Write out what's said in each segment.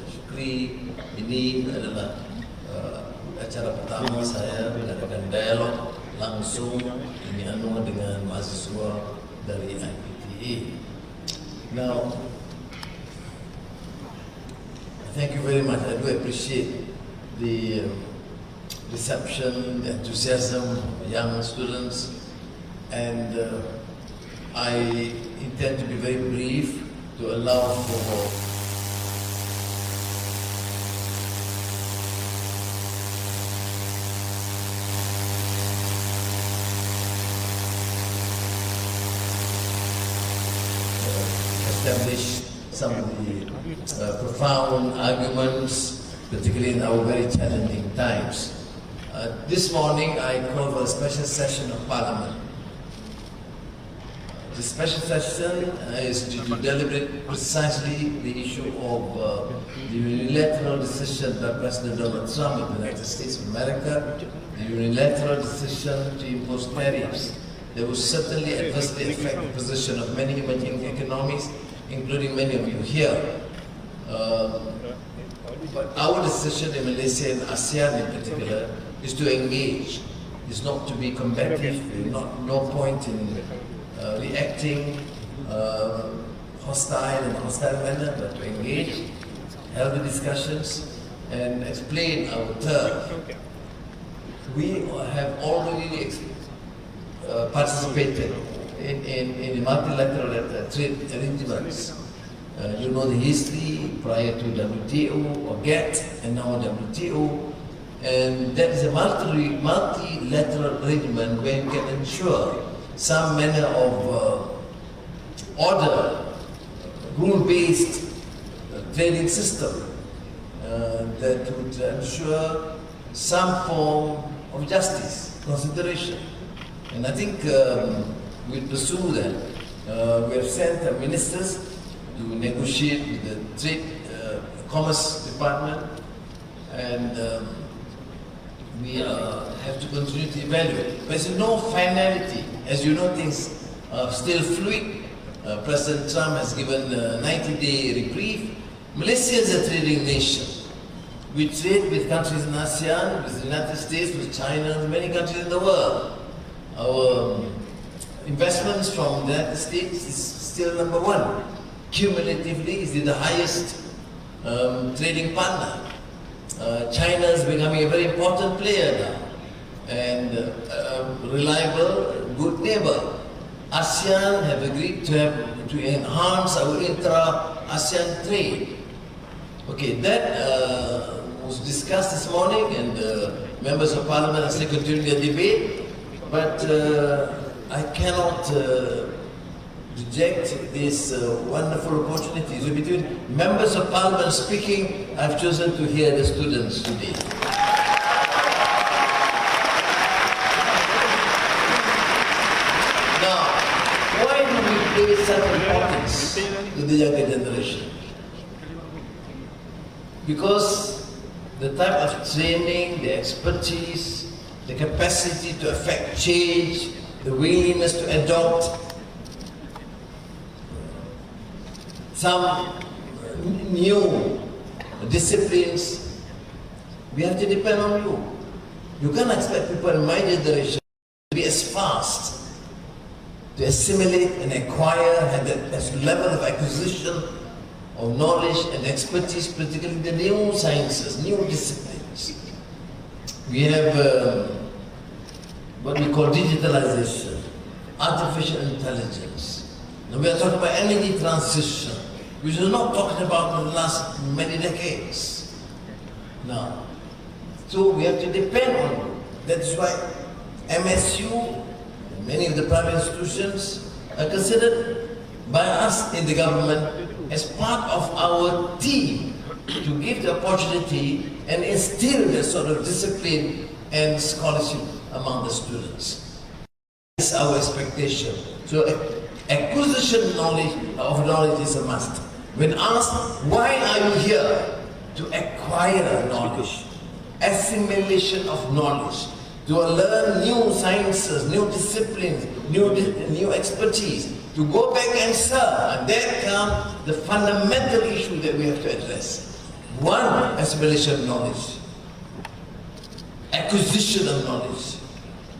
Syukri, ini adalah acara pertama saya mengadakan dialog langsung dengan mahasiswa dari IPTA. Now, thank you very much. I do appreciate the reception, the enthusiasm of young students, and I intend to be very brief to allow for establish some of the profound arguments, particularly in our very challenging times. This morning I called for a special session of Parliament. The special session is to deliberate precisely the issue of the unilateral decision by President Donald Trump of the United States of America, the unilateral decision to impose tariffs that will certainly adversely affect the position of many emerging economies, including many of you here. But our decision in Malaysia and ASEAN in particular is to engage. It's not to be combative. No point in reacting hostile in a hostile manner, but to engage, have the discussions, and explain our turf. We have already participated in multilateral trade arrangements. You know the history prior to WTO or GATT and now WTO, and that is a multilateral arrangement where you can ensure some manner of order, rule-based trading system that would ensure some form of justice, consideration. And I think we'll pursue that. We have sent ministers to negotiate with the Trade Commerce Department, and we have to continue to evaluate. There's no finality. As you know, things are still fluid. President Trump has given a 90-day reprieve. Malaysia is a trading nation. We trade with countries in ASEAN, with the United States, with China, and many countries in the world. Our investments from the United States is still number one. Cumulatively, is the highest trading partner. China is becoming a very important player now, and reliable, good neighbor. ASEAN have agreed to enhance our intra-ASEAN trade. Okay, that was discussed this morning, and members of Parliament are still continuing their debate. But I cannot reject this wonderful opportunity. So between members of Parliament speaking, I've chosen to hear the students today. Now, why do we place such importance to the younger generation? Because the type of training, the expertise, the capacity to affect change, the willingness to adopt some new disciplines, we have to depend on you. You can't expect people in my generation to be as fast to assimilate and acquire, and that level of acquisition of knowledge and expertise, particularly the new sciences, new disciplines. We have what we call digitalization, artificial intelligence. Now we are talking about energy transition, which is not talking about in the last many decades. Now, so we have to depend on you. That is why MSU and many of the private institutions are considered by us in the government as part of our team to give the opportunity and instill the sort of discipline and scholarship among the students. This is our expectation. So acquisition of knowledge is a must. When asked, why are you here? To acquire knowledge, assimilation of knowledge, to learn new sciences, new disciplines, new expertise, to go back and serve. And there comes the fundamental issue that we have to address. One, assimilation of knowledge, acquisition of knowledge,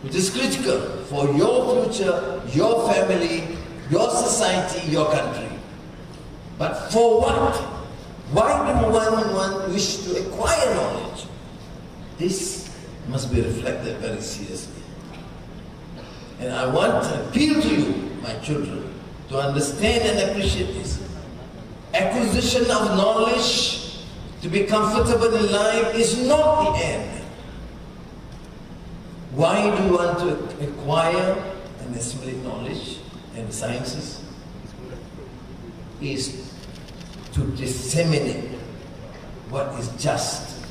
which is critical for your future, your family, your society, your country. But for what? Why do one wish to acquire knowledge? This must be reflected very seriously. And I want to appeal to you, my children, to understand and appreciate this. Acquisition of knowledge to be comfortable in life is not the end. Why do you want to acquire and assimilate knowledge and sciences? Is to disseminate what is just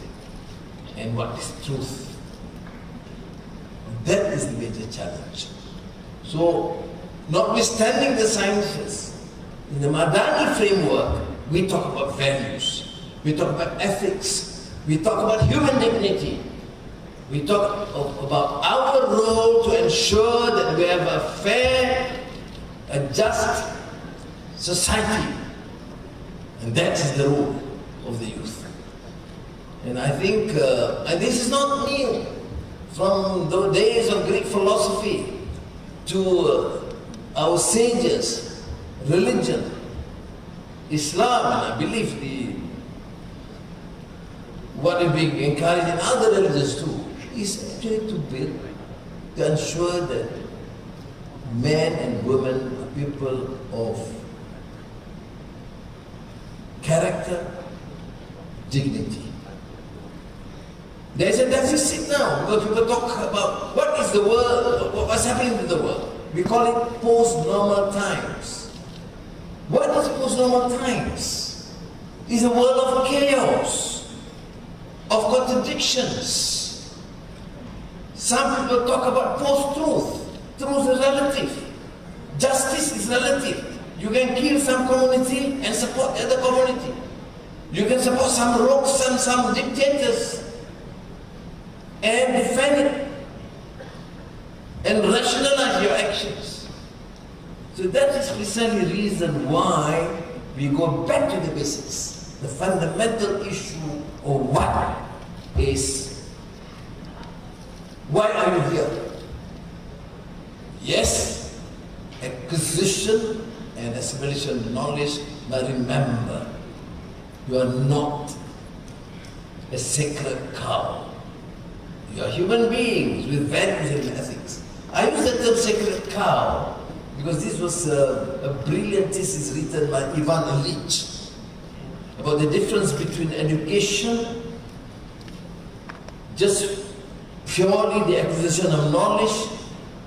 and what is truth. That is the major challenge. So, notwithstanding the sciences, in the Madani framework, we talk about values, we talk about ethics, we talk about human dignity, we talk about our role to ensure that we have a fair and just society. And that is the role of the youth. And I think, and this is not new, from the days of Greek philosophy to our sages, religion, Islam, and I believe what is being encouraged in other religions too, is actually to build, to ensure that men and women are people of character, dignity. There's a deficit now because people talk about what is the world, what's happening to the world. We call it post-normal times. What is post-normal times? It's a world of chaos, of contradictions. Some people talk about post-truth. Truth is relative. Justice is relative. You can kill some community and support the other community. You can support some rogues, some dictators, and defend it and rationalize your actions. So that is precisely the reason why we go back to the basics, the fundamental issue of what is, why are you here? Yes, acquisition and assimilation of knowledge, but remember, you are not a sacred cow. You are human beings with values and ethics. I use the term sacred cow because this was a brilliant thesis written by Ivan Illich about the difference between education, just purely the acquisition of knowledge,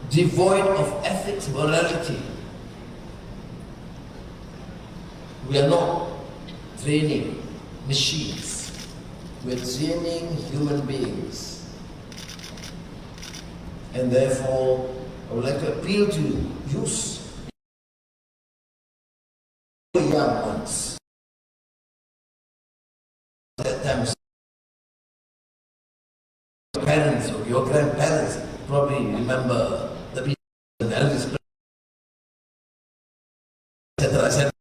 devoid of ethics, morality. We are not training machines. We are training human beings. And therefore, I would like to appeal to youth, young ones. At that time, your parents or your grandparents probably remember the people, the eldest, etc.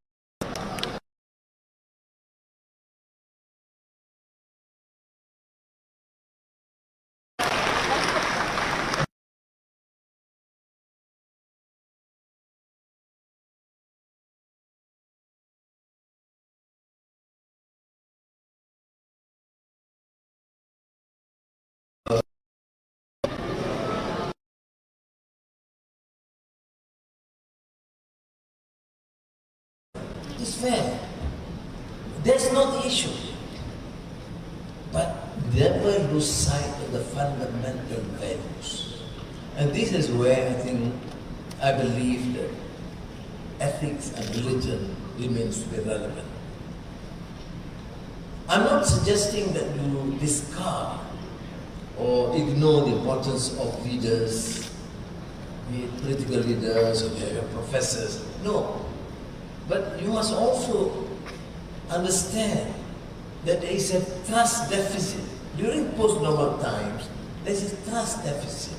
It's fair. That's not the issue. But never lose sight of the fundamental values. And this is where I believe that ethics and religion remains to be relevant. I'm not suggesting that you discard or ignore the importance of leaders, be it political leaders or your professors. No. But you must also understand that there is a trust deficit. During post-normal times, there is a trust deficit.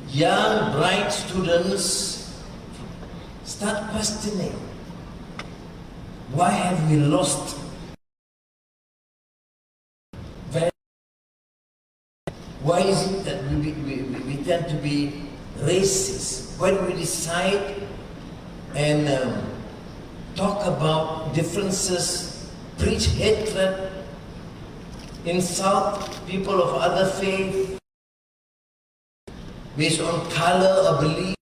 Young, bright students start questioning. Why have we lost value? Why is it that we tend to be racist? When we decide and talk about differences, preach hatred, insult people of other faith based on color or belief.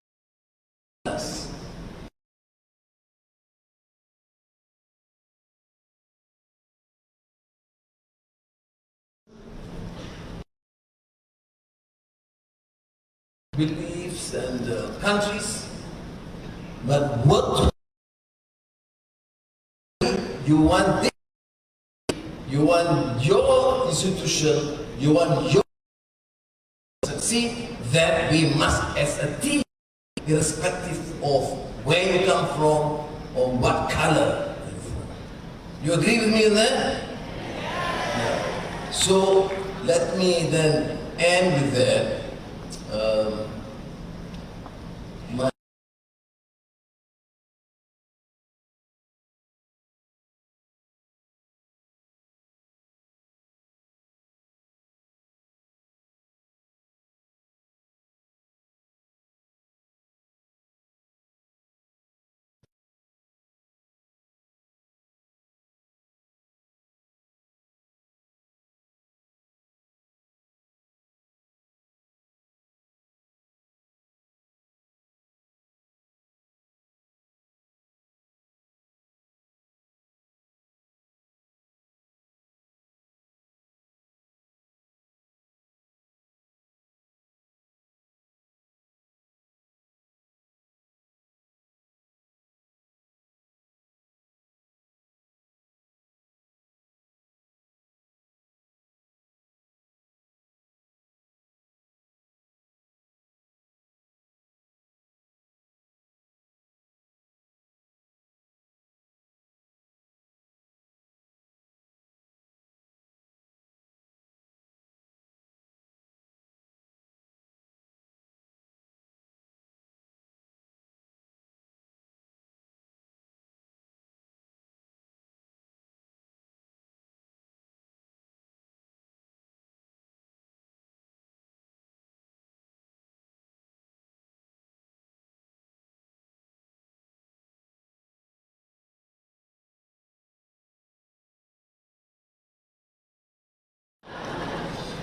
Beliefs and countries, but what you want this, you want your institution, you want your succeed, that we must as a team, irrespective of where you come from or what color you're from. You agree with me on that? Yeah. So let me then end with that.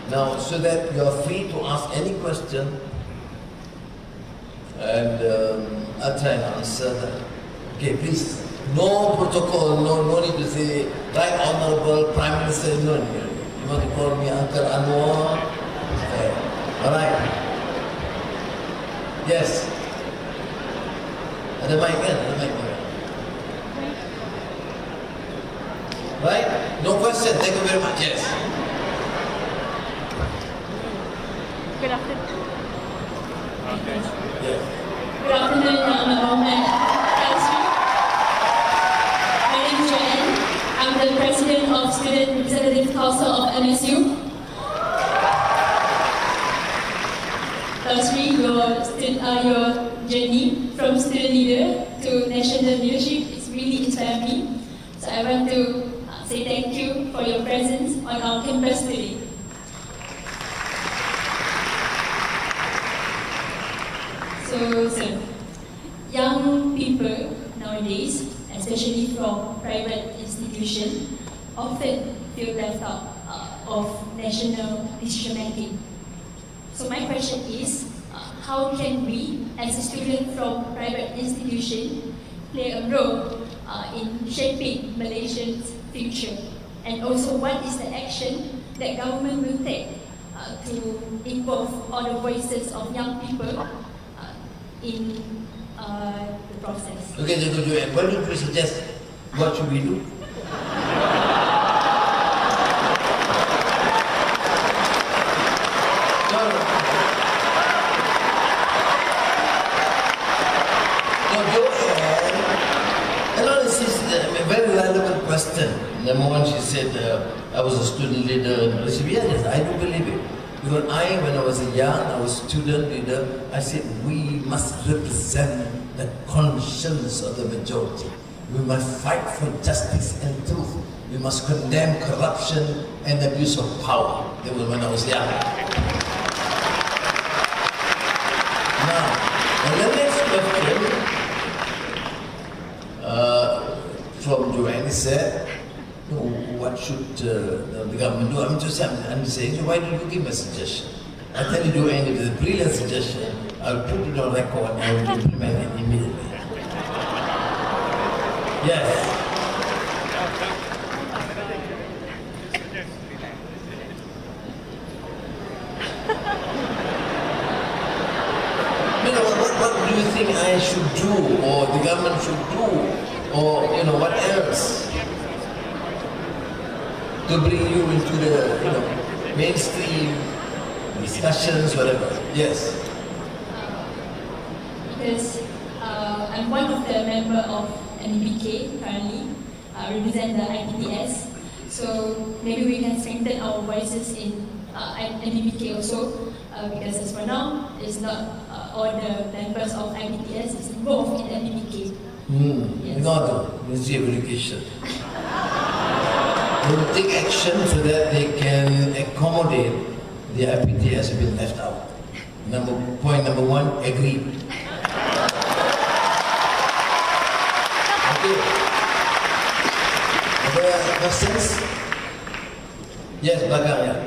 Now, so that you are free to ask any question, and I'll try and answer that. Okay, please. No protocol, no need to say, Right Honorable Prime Minister, no. You want to call me Uncle Anwar? Okay. All right. Yes. Ada mic kan? Ada mic kan? Right? No question. Thank you very much. Yes. Good afternoon. Yes. Good afternoon, Honorable Council. My name is Joanne. I'm the President of Student Representative Council of MSU. Firstly, your journey from student leader to national leadership is really inspiring me. So I want to say thank you for your presence on our campus today. So, young people nowadays, especially from private institutions, often feel left out of national decision making. So my question is, how can we, as a student from private institution, play a role in shaping Malaysia's future? And also, what is the action that government will take to involve all the voices of young people in the process? Okay, Joanne, why don't you suggest what should we do? Question. Number one, she said, I was a student leader. I said, yes, I do believe it. Because when I was a young, I was student leader, I said, we must represent the conscience of the majority. We must fight for justice and truth. We must condemn corruption and abuse of power. That was when I was young. Now, the next question from Joanne said, what should the government do? I'm saying, why don't you give a suggestion? I tell you, Joanne, if it's a brilliant suggestion, I'll put it on record and I will implement it immediately. Yes. What do you think I should do, or the government should do, or what else to bring you into the mainstream discussions, whatever? Yes. Because I'm one of the member of MEPK currently, represent the IPTS. So maybe we can strengthen our voices in MEPK also, because as for now, it's not all the members of IPTS is involved in MEPK. Yes. Not Ministry of Education. They will take action so that they can accommodate the IPTS have been left out. Point number one, agree. Okay. Other questions? Yes, belakang, yeah.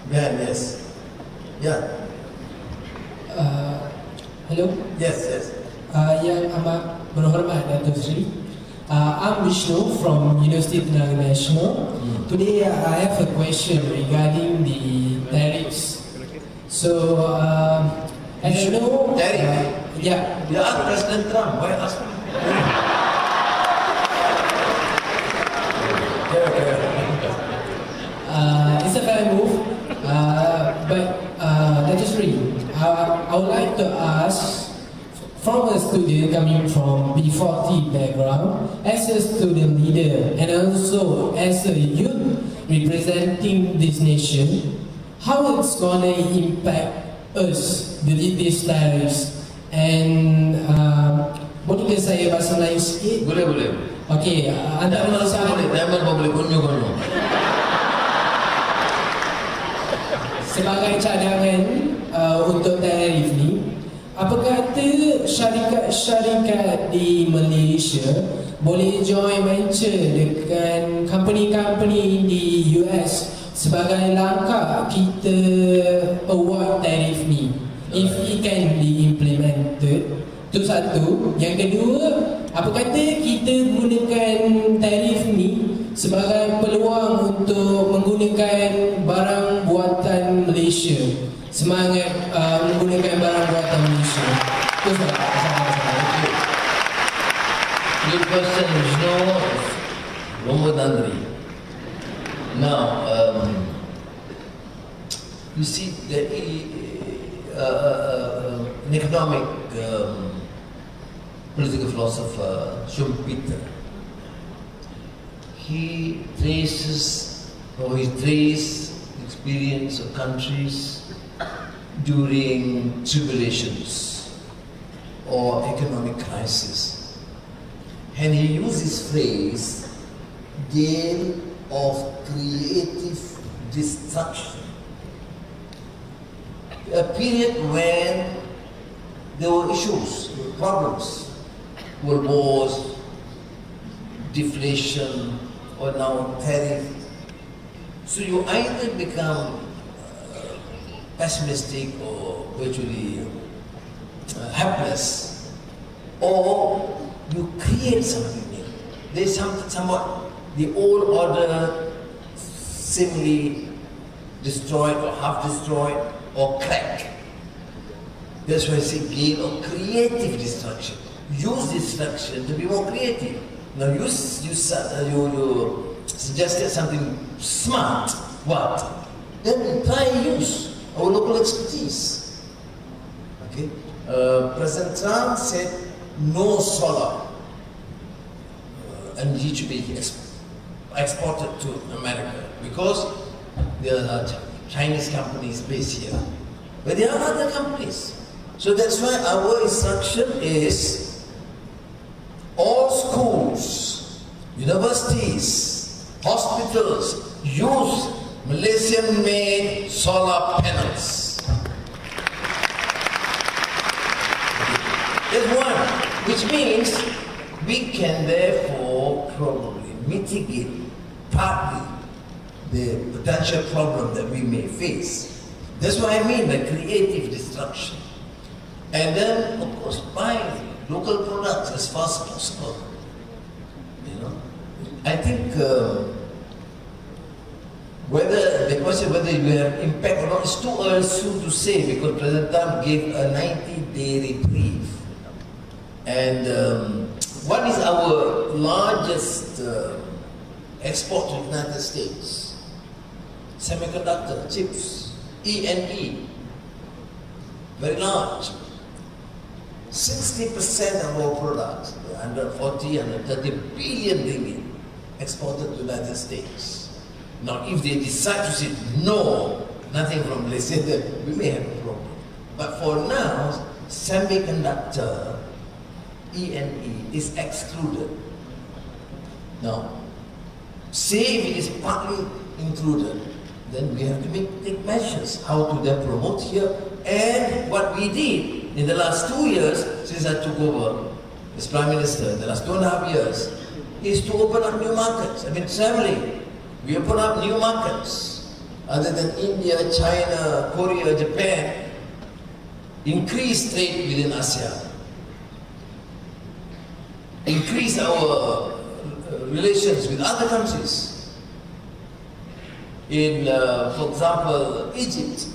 Behind, yes. Yeah. Hello? Yes. Yang amat berhormat Datuk Sri. I'm Vishnu from University International. Today I have a question regarding the tariffs. So, as you know... Tariff? Yeah. You ask President Trump, why ask me? It's a fair move, but Datuk Sri, I would like to ask, from a student coming from B40 background, as a student leader and also as a youth representing this nation, how it's gonna impact us with these tariffs? And boleh ke saya bahasa Melayu sikit? Boleh. Okey, antara boleh gonyo. Sebagai cadangan untuk tarif ni, apa kata syarikat-syarikat di Malaysia boleh join venture dengan company-company di US sebagai langkah kita avoid tarif ni, if it can be implemented? Itu satu. Yang kedua, apa kata kita gunakan tarif ni sebagai peluang untuk menggunakan barang buatan Malaysia, semangat menggunakan barang buatan Malaysia. Itu sahaja. Good question, Vishnu. Rombo Dandri. Now, you see, an economic political philosopher, Schumpeter, he traces experience of countries during tribulations or economic crisis. And he uses phrase, game of creative destruction. A period when there were issues, problems, world wars, deflation, or now tariff. So you either become pessimistic or virtually helpless, or you create something new. There's somewhat the old order seemingly destroyed or half destroyed or cracked. That's why I say gain or creative destruction. Use destruction to be more creative. Now you suggested something smart. What? Then try and use our local expertise. Okay. President Trump said no solar energy to be exported to America because there are Chinese companies based here, but there are other companies. So that's why our instruction is universities, hospitals use Malaysian-made solar panels. That's one, which means we can therefore probably mitigate partly the potential problem that we may face. That's what I mean by creative destruction. And then, of course, buy local products as fast as possible. You know, I think whether the question whether you have impact or not is too early soon to say, because President Trump gave a 90-day reprieve. And what is our largest export to the United States? Semiconductor, chips, E&E, very large. 60% of our products, 140, 130 billion ringgit, exported to the United States. Now, if they decide to say no, nothing from Malaysia, then we may have a problem. But for now, semiconductor, E&E is excluded. Now, say if it is partly included, then we have to take measures how to then promote here. And what we did in the last 2 years since I took over as Prime Minister, in the last 2.5 years, is to open up new markets. I've been traveling. We open up new markets other than India, China, Korea, Japan. Increase trade within ASEAN. Increase our relations with other countries. In, for example, Egypt,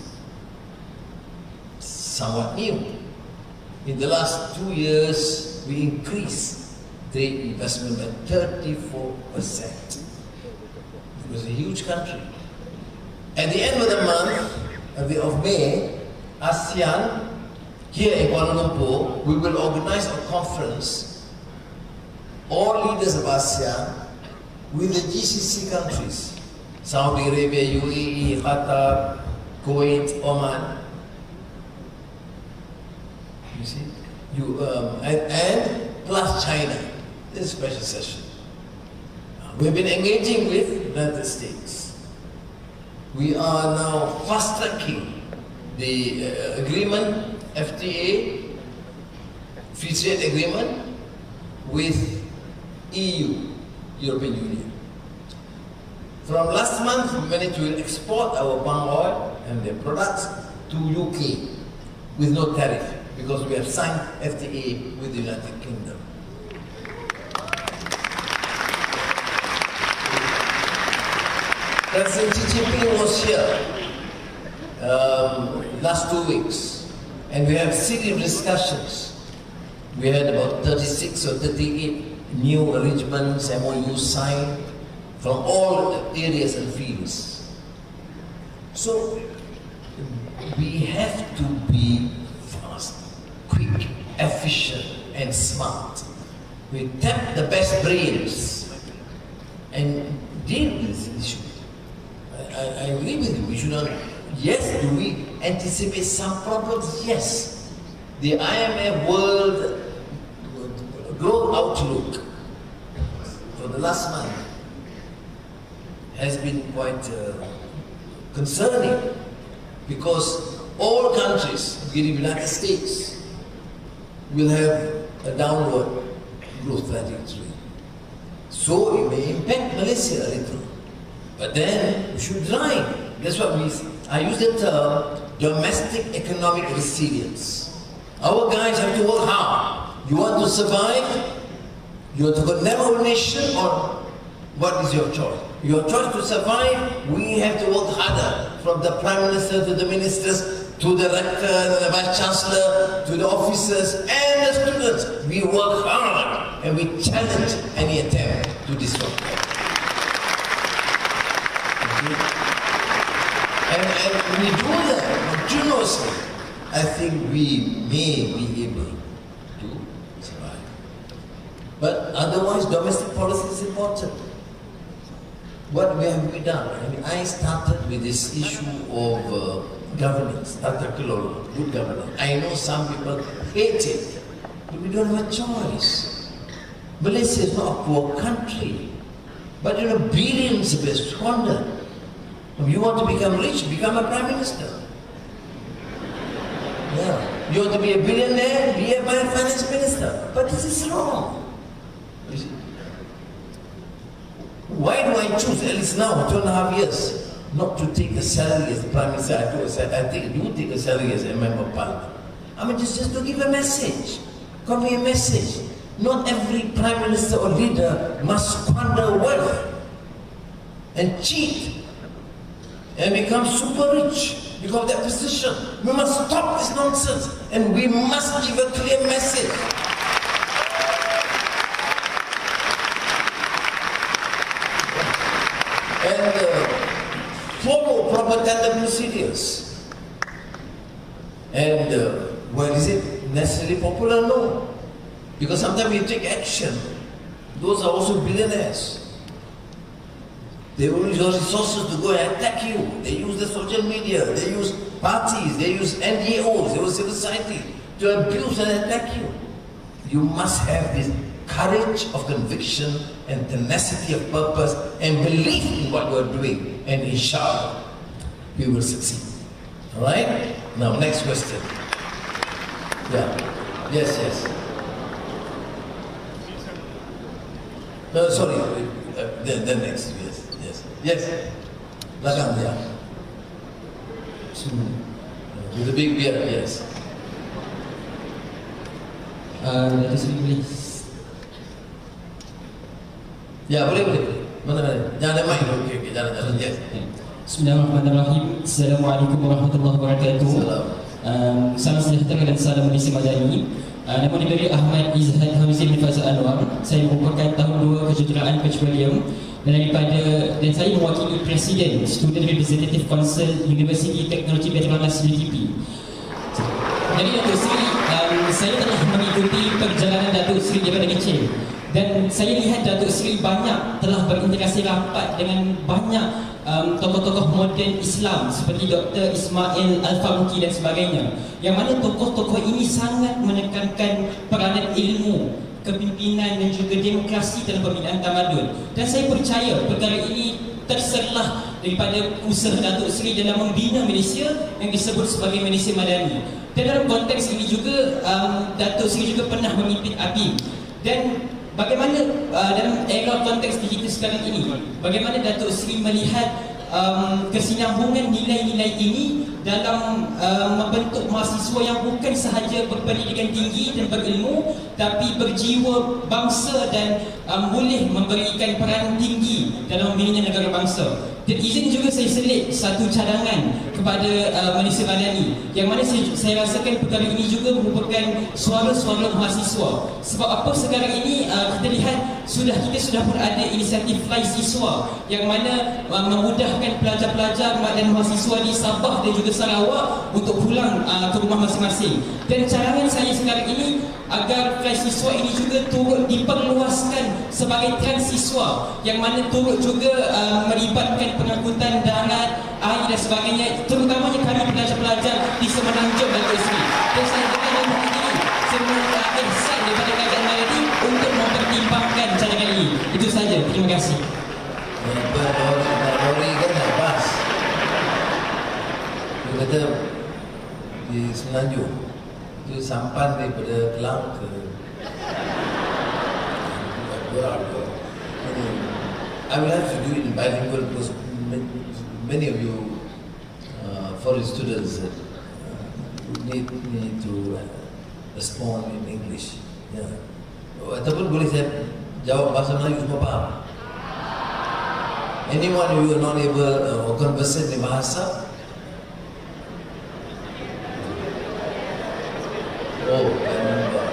somewhat new. In the last 2 years, we increased trade investment by 34%. It was a huge country. At the end of the month of May, ASEAN, here in Kuala Lumpur, we will organize a conference, all leaders of ASEAN, with the GCC countries, Saudi Arabia, UAE, Qatar, Kuwait, Oman. You see? And plus China. This is a special session. We've been engaging with the United States. We are now fast-tracking the agreement, FTA, Free Trade Agreement, with EU, European Union. From last month, we managed to export our palm oil and their products to UK with no tariff, because we have signed FTA with the United Kingdom. President Xi Jinping was here last 2 weeks, and we have serious discussions. We had about 36 or 38 new arrangements, MOUs signed from all areas and fields. So we have to be fast, quick, efficient, and smart. We tap the best brains and deal with this issue. I agree with you. We should not. Yes, do we anticipate some problems? Yes. The IMF World Growth Outlook for the last month has been quite concerning, because all countries, including the United States, will have a downward growth trajectory. So it may impact Malaysia a little. But then we should drive. That's what I use the term domestic economic resilience. Our guys have to work hard. You want to survive? You want to condemn our nation, or what is your choice? Your choice to survive, we have to work harder. From the Prime Minister to the ministers, to the rector, the Vice Chancellor, to the officers and the students. We work hard and we challenge any attempt to disrupt them. And we do that continuously. I think we may be able to survive. But otherwise, domestic policy is important. What have we done? I mean, I started with this issue of governance, tata kelola, good governance. I know some people hate it, but we don't have a choice. Malaysia is not a poor country, but billions have been squandered. If you want to become rich, become a prime minister. Yeah. You want to be a billionaire, be a finance minister. But this is wrong. You see? Why do I choose, at least now, 2.5 years, not to take a salary as the prime minister? I do take a salary as a member of parliament. I mean, just to give a message, convey a message. Not every prime minister or leader must squander wealth and cheat and become super rich because of that position. We must stop this nonsense and we must give a clear message. And follow proper tender procedures. And well, is it necessarily popular? No. Because sometimes you take action. Those are also billionaires. They will use your resources to go and attack you. They use the social media, they use parties, they use NGOs, they use civil society to abuse and attack you. You must have this courage of conviction and tenacity of purpose and belief in what you are doing. And inshallah, you will succeed. Alright? Now, next question. Yeah. Yes. No, sorry. The next. Yes. Belakang, yeah. With the big beard, yes. Let us please. Ya, boleh. Mana? Jangan ada mic. Okey, jalan. Yes. Bismillahirrahmanirrahim. Assalamualaikum warahmatullahi wabarakatuh. Salam sejahtera dan salam Malaysia Madani. Nama diberi Ahmad Izhad Hamzin Faza Anwar. Saya merupakan tahun 2 kejuruteraan petroleum dan saya mewakili Presiden Student Representative Council University Teknologi Petronas UTP. Jadi Datuk Seri, saya telah mengikuti perjalanan Datuk Seri daripada kecil dan saya lihat Datuk Seri banyak telah berinteraksi rapat dengan banyak tokoh-tokoh moden Islam seperti Dr. Ismail Al-Faruqi dan sebagainya, yang mana tokoh-tokoh ini sangat menekankan peranan ilmu, kepimpinan dan juga demokrasi dalam pembinaan tamadun. Dan saya percaya perkara ini terserlah daripada usaha Datuk Seri dalam membina Malaysia yang disebut sebagai Malaysia Madani. Dan dalam konteks ini juga Datuk Seri juga pernah memimpin APIM. Dan bagaimana dalam era konteks digital sekarang ini, bagaimana Datuk Seri melihat kesinambungan nilai-nilai ini dalam membentuk mahasiswa yang bukan sahaja berpendidikan tinggi dan berilmu, tapi berjiwa bangsa dan boleh memberikan peranan tinggi dalam membina negara bangsa. Dan izin juga saya selit satu cadangan kepada Malaysia Madani, yang mana saya rasakan perkara ini juga merupakan suara-suara mahasiswa. Sebab apa sekarang ini kita lihat kita sudah pun ada inisiatif Fly Siswa yang mana memudahkan pelajar-pelajar dan mahasiswa di Sabah dan juga Sarawak untuk pulang ke rumah masing-masing. Dan cadangan saya sekarang ini agar Fly Siswa ini juga turut diperluaskan sebagai transiswa, yang mana turut juga melibatkan pengangkutan darat, air dan sebagainya, terutamanya kami pelajar-pelajar di Semenanjung Datuk Seri. Dan saya dengar dalam hari ini semua ihsan daripada kerajaan Madani untuk mempertimbangkan cadangan ini. Itu saja, terima kasih. Lori kan tak pas. Dia kata di Semenanjung itu sampan daripada Kelang ke I will have to do it in bilingual because many of you foreign students need me to respond in English. Yeah. Ataupun boleh saya jawab bahasa Melayu semua faham. Anyone who are not able or conversant in bahasa? Oh, I remember.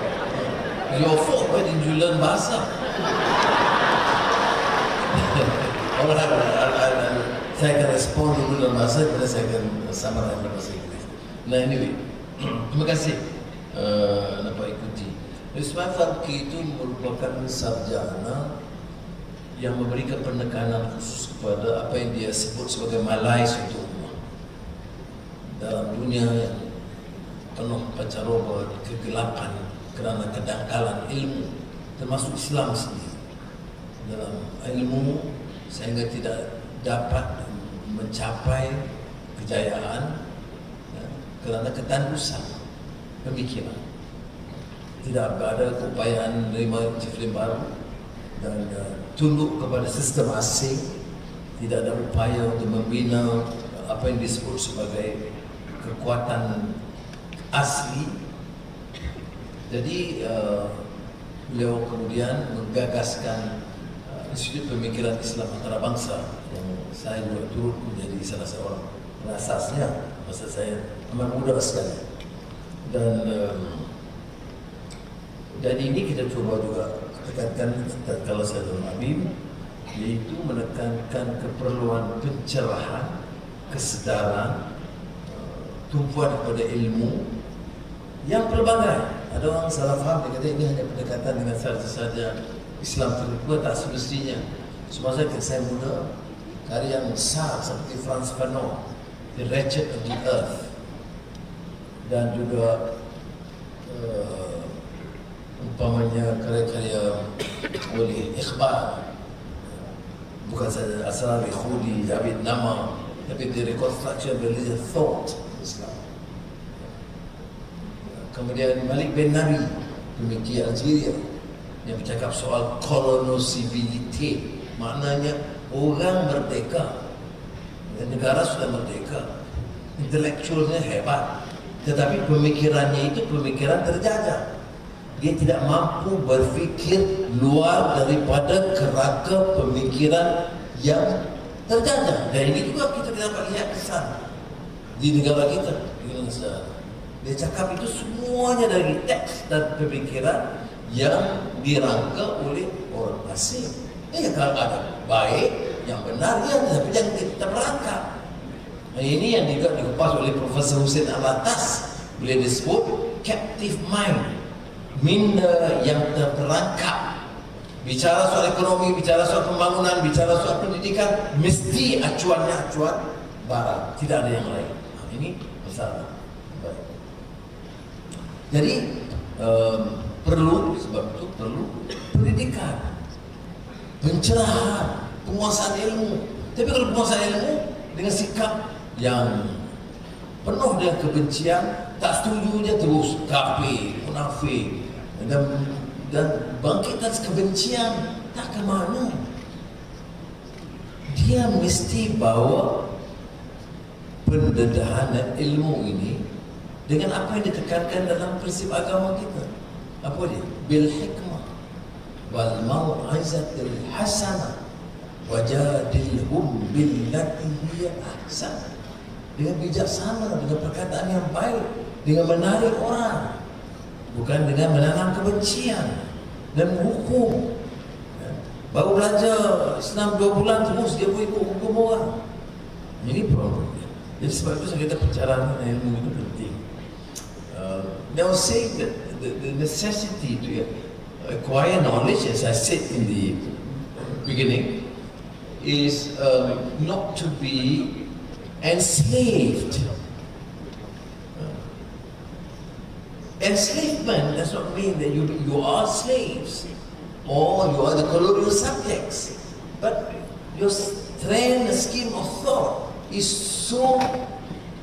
Your fault, why didn't you learn bahasa? Alright, saya akan respon dulu dalam bahasa, kemudian saya akan summarize dalam bahasa Inggeris. Nah, anyway, terima kasih dapat ikuti. Ismail Faruqi itu merupakan sarjana yang memberikan penekanan khusus kepada apa yang dia sebut sebagai malais untuk ummah. Dalam dunia yang penuh pancaroba, kegelapan kerana kedangkalan ilmu, termasuk Islam sendiri. Dalam ilmu sehingga tidak dapat mencapai kejayaan kerana ketandusan pemikiran. Tidak ada keupayaan menerima disiplin baru dan tunduk kepada sistem asing. Tidak ada upaya untuk membina apa yang disebut sebagai kekuatan asli. Jadi beliau kemudian menggagaskan Institut Pemikiran Islam Antarabangsa yang saya juga turut menjadi salah seorang penasasnya masa saya amat muda sekali. Dan ini kita cuba juga tekankan kalau saya dalam Habib, yaitu menekankan keperluan pencerahan, kesedaran, tumpuan kepada ilmu yang pelbagai. Ada orang salah faham, dia kata ini hanya pendekatan dengan sahaja Islam terbuat, tak semestinya. Semasa saya muda, karya yang besar seperti Frans Fanon, The Wretched of the Earth, dan juga umpamanya karya-karya oleh Iqbal, bukan saja Asrar Khudi, Javid Nama, tapi The Reconstruction of Religious Thought Islam. Kemudian Malik bin Nabi, pemikir Algeria, yang bercakap soal kolonosibility, maknanya orang merdeka, negara sudah merdeka, intelektualnya hebat, tetapi pemikirannya itu pemikiran terjajah. Dia tidak mampu berfikir luar daripada kerangka pemikiran yang terjajah. Dan ini juga kita dapat lihat kesan di negara kita, di Indonesia. Dia cakap itu semuanya dari teks dan pemikiran yang dirangka oleh orang asing. Kalau ada baik, yang benar, ya, tapi yang kita perangkap. Nah, ini yang juga dikupas oleh Profesor Hussein Alatas. Beliau disebut captive mind, minda yang terperangkap. Bicara soal ekonomi, bicara soal pembangunan, bicara soal pendidikan, mesti acuannya acuan barat, tidak ada yang lain. Nah, ini masalah. Baik. Jadi sebab itu perlu pendidikan, pencerahan, penguasaan ilmu. Tapi kalau penguasaan ilmu dengan sikap yang penuh dengan kebencian, tak setuju dia terus kafir, munafik, dan bangkitan kebencian, tak ke mana. Dia mesti bawa pendedahan ilmu ini dengan apa yang ditekankan dalam prinsip agama kita. Apa dia? Bil hikmah wal mau'izatil hasanah wajadilhum billati hiya ahsan. Dengan bijaksana, dengan perkataan yang baik, dengan menarik orang, bukan dengan menanam kebencian dan menghukum. Baru belajar Islam 2 bulan terus dia boleh hukum orang. Ini problemnya. Jadi sebab itu saya kata pencerahan ilmu itu penting. Now saying that the necessity to acquire knowledge, as I said in the beginning, is not to be enslaved. Enslavement does not mean that you are slaves or you are the colonial subjects, but your trend, scheme of thought is so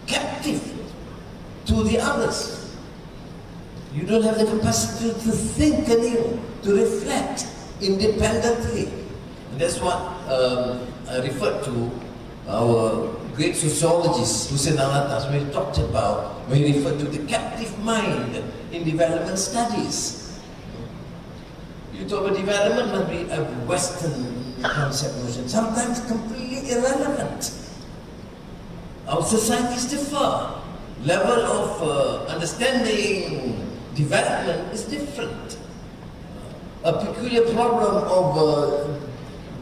captive to the others. You don't have the capacity to think anew, to reflect independently. And that's what I referred to our great sociologist Hussein Alatas when he talked about, when he referred to the captive mind in development studies. You talk about development must be a Western concept notion, sometimes completely irrelevant. Our societies differ. Level of understanding development is different. A peculiar problem of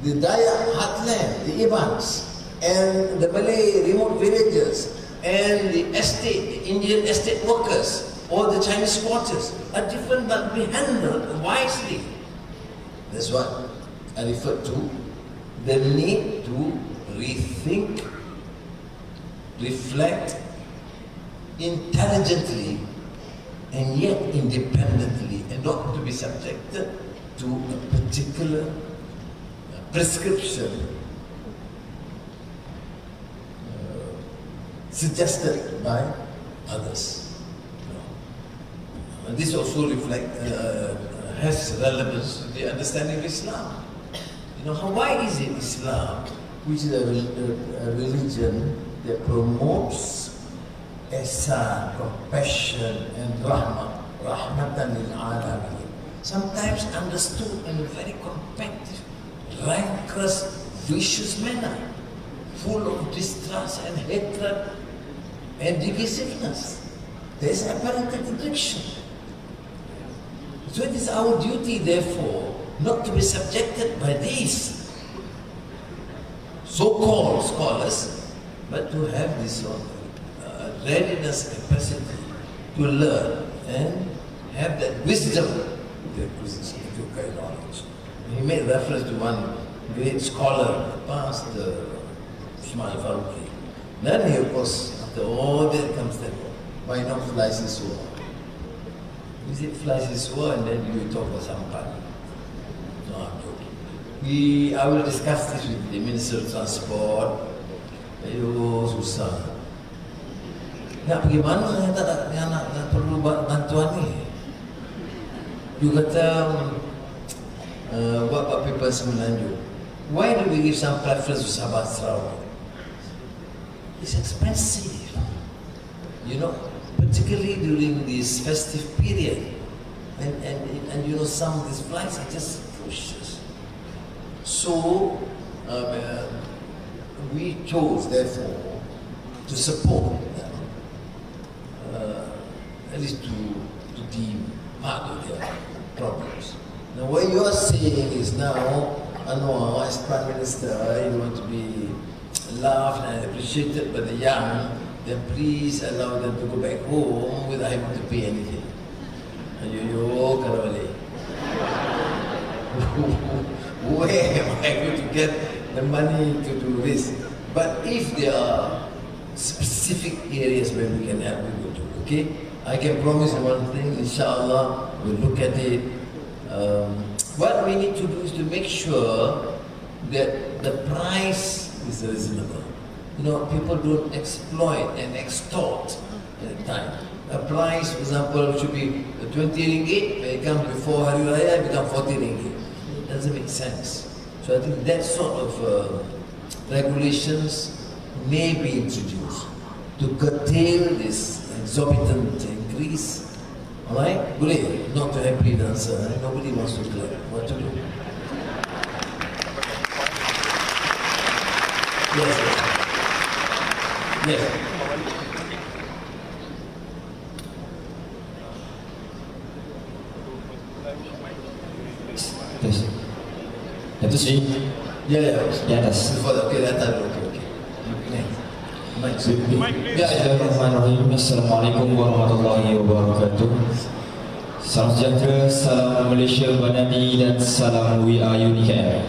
the Dayak heartland, the Ibans, and the Malay remote villages, and the estate, the Indian estate workers, or the Chinese squatters are different but be handled wisely. That's what I referred to, the need to rethink, reflect intelligently and yet independently, and not to be subjected to a particular prescription suggested by others. This also has relevance to the understanding of Islam. Why is it Islam, which is a religion that promotes ihsan, compassion and rahmatan lil alamin, sometimes understood in a very competitive, rancorous, vicious manner, full of distrust and hatred and divisiveness? There is apparent contradiction. So it is our duty, therefore, not to be subjected by these so-called scholars, but to have this readiness, capacity to learn and have that wisdom to acquire knowledge. He made reference to one great scholar in the past, Ismail Faruqi. Then he, of course, after all that comes that, why not flies his sword? Is it flies his sword and then you talk about sampan? No, I'm joking. I will discuss this with the Minister of Transport. Ayo, susah. Nak pergi mana yang nak perlu bantuan ni? You kata buat people Semenanjung. Why do we give some preference to Sabah Sarawak? It's expensive, particularly during this festive period, and some of these flights are just atrocious. So we chose, therefore, to support them, at least to deem part of their problems. Now, what you are saying is now, Anwar, as Prime Minister, you want to be loved and appreciated by the young, then please allow them to go back home without having to pay anything. Ayo, Karawali. Where am I going to get the money to do this? But if there are specific areas where we can help, we will do. Okay? I can promise you one thing, inshallah, we'll look at it. What we need to do is to make sure that the price is reasonable. People don't exploit and extort at the time. A price, for example, should be 20 ringgit, when it comes before Hari Raya, it becomes 40 ringgit. It doesn't make sense. So I think that sort of regulations may be introduced to curtail this exorbitant increase. Alright? Boleh? Not to happily answer. Nobody wants to clap. What to do? Yes. Yes. Yes. Itu sih. Ya. Di atas. Okay, datang. Okay. Bismillahirrahmanirrahim. Assalamualaikum warahmatullahi wabarakatuh. Salam sejahtera, salam Malaysia Badani dan salam WIA UNIKL.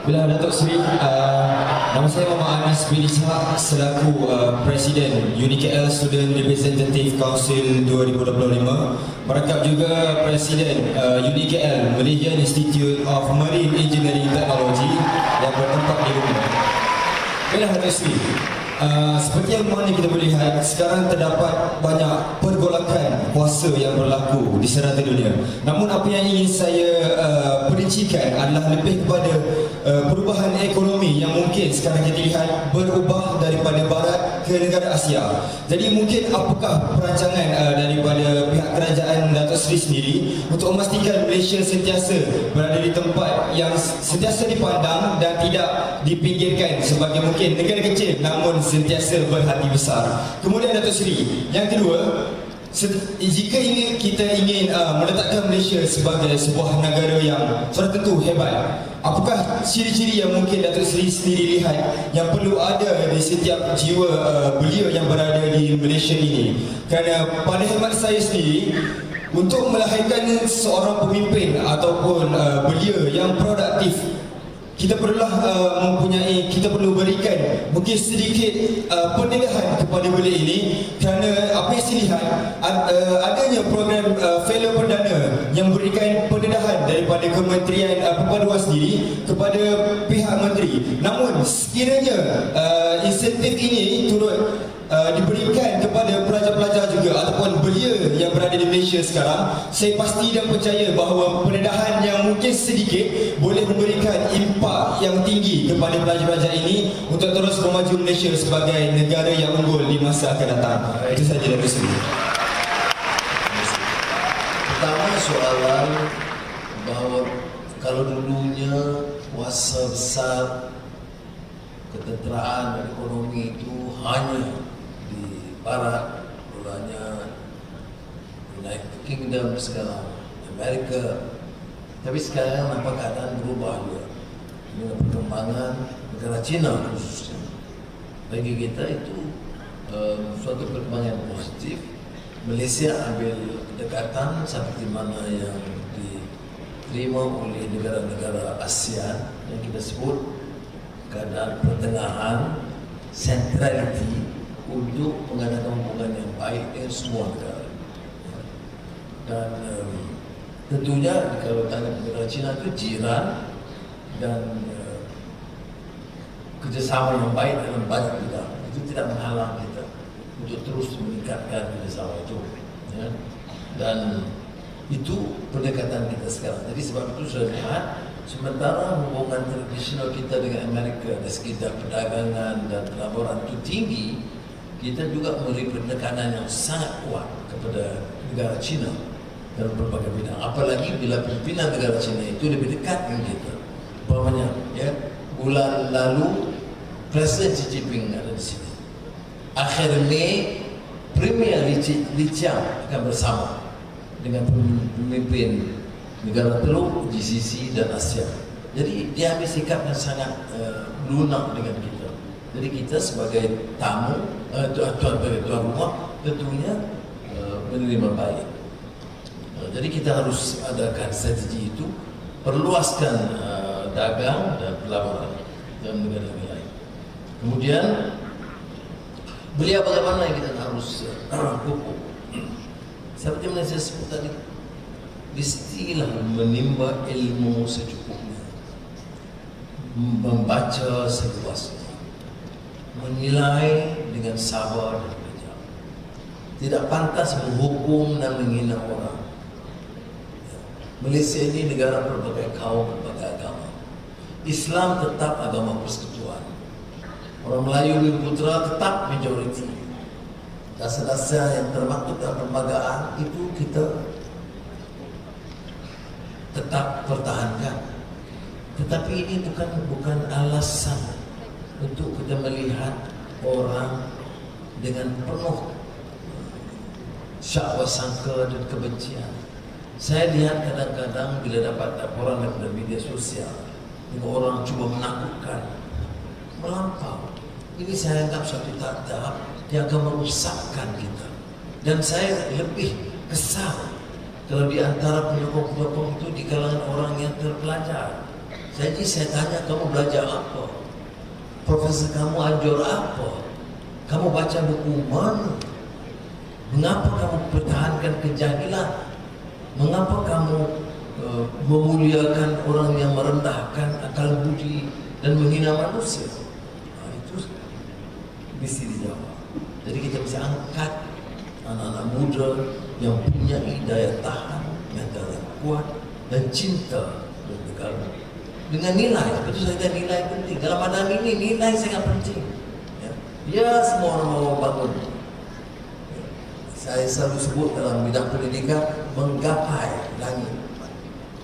Bila Datuk Seri, nama saya Muhammad Anas bin Ishaq selaku Presiden UNIKL Student Representative Council 2025. Merangkap juga Presiden UNIKL Malaysian Institute of Marine Engineering Technology yang bertempat di rumah. Bila Datuk Seri, seperti yang mana kita boleh lihat, sekarang terdapat banyak pergolakan kuasa yang berlaku di serata dunia. Namun apa yang ingin saya perincikan adalah lebih kepada perubahan ekonomi yang mungkin sekarang kita lihat berubah daripada barat ke negara Asia. Jadi mungkin apakah perancangan daripada pihak kerajaan Datuk Seri sendiri untuk memastikan Malaysia sentiasa berada di tempat yang sentiasa dipandang dan tidak dipinggirkan sebagai mungkin negara kecil namun sentiasa berhati besar. Kemudian Datuk Seri, yang kedua, jika kita ingin meletakkan Malaysia sebagai sebuah negara yang sudah tentu hebat, apakah ciri-ciri yang mungkin Datuk Seri sendiri lihat yang perlu ada di setiap jiwa belia yang berada di Malaysia ini? Kerana pada hemat saya sendiri, untuk melahirkan seorang pemimpin ataupun belia yang produktif, kita perlu berikan mungkin sedikit penilaian kepada belia ini, kerana apa yang saya lihat adanya program fellow perdana yang memberikan penilaian pendedahan daripada Kementerian Perpaduan sendiri kepada pihak menteri. Namun sekiranya insentif ini turut diberikan kepada pelajar-pelajar juga ataupun belia yang berada di Malaysia sekarang, saya pasti dan percaya bahawa pendedahan yang mungkin sedikit boleh memberikan impak yang tinggi kepada pelajar-pelajar ini untuk terus memaju Malaysia sebagai negara yang unggul di masa akan datang. Itu saja dari saya. Pertama soalan bahawa kalau dulunya kuasa besar ketenteraan dan ekonomi itu hanya di Barat, mulanya United Kingdom, sekarang Amerika, tapi sekarang nampak keadaan berubah juga dengan perkembangan negara China khususnya. Bagi kita itu suatu perkembangan positif. Malaysia ambil pendekatan seperti mana yang diterima oleh negara-negara ASEAN yang kita sebut keadaan pertengahan, centrality untuk mengadakan hubungan yang baik dengan semua negara. Dan tentunya kalau tanya negara China itu jiran dan kerjasama yang baik dalam banyak bidang itu tidak menghalang kita untuk terus meningkatkan kerjasama itu, ya. Dan itu pendekatan kita sekarang. Jadi sebab itu sudah lihat, sementara hubungan tradisional kita dengan Amerika dari segi perdagangan dan pelaburan itu tinggi, kita juga memberi pendekatan yang sangat kuat kepada negara China dalam berbagai bidang. Apalagi bila pimpinan negara China itu lebih dekat dengan kita. Umpamanya, ya, bulan lalu Presiden Xi Jinping ada di sini. Akhir Mei, Premier Li Qiang akan bersama dengan pemimpin negara teluk GCC dan ASEAN. Jadi dia ambil sikap yang sangat lunak dengan kita. Jadi kita sebagai tamu, tuan rumah tentunya menerima baik. Jadi kita harus adakan strategi itu, perluaskan dagang dan pelaburan dalam negara lain. Kemudian beliau bagaimana yang kita harus pupuk. Seperti yang saya sebut tadi, mestilah menimba ilmu secukupnya, membaca seluasnya, menilai dengan sabar dan bijak. Tidak pantas menghukum dan menghina orang. Malaysia ini negara berbagai kaum, berbagai agama. Islam tetap agama persekutuan. Orang Melayu dan Putra tetap majoriti. Dasar-dasar yang termaktub dalam perlembagaan itu kita tetap pertahankan. Tetapi ini bukan alasan untuk kita melihat orang dengan penuh syakwa sangka dan kebencian. Saya lihat kadang-kadang bila dapat laporan daripada media sosial, orang cuba menakutkan, melampau. Ini saya anggap suatu tahap yang akan merusakkan kita. Dan saya lebih kesal kalau di antara penyokong-penyokong itu di kalangan orang yang terpelajar. Jadi saya tanya, kamu belajar apa? Profesor kamu ajar apa? Kamu baca buku mana? Mengapa kamu pertahankan kejahilan? Mengapa kamu memuliakan orang yang merendahkan akal budi dan menghina manusia? Itu mesti dijawab. Jadi kita mesti angkat anak-anak muda yang punya daya tahan, mental yang kuat dan cinta dan negara. Dengan nilai, betul saya kata nilai penting. Dalam madang ini nilai sangat penting. Ya, semua orang mau bangun. Saya selalu sebut dalam bidang pendidikan, menggapai langit.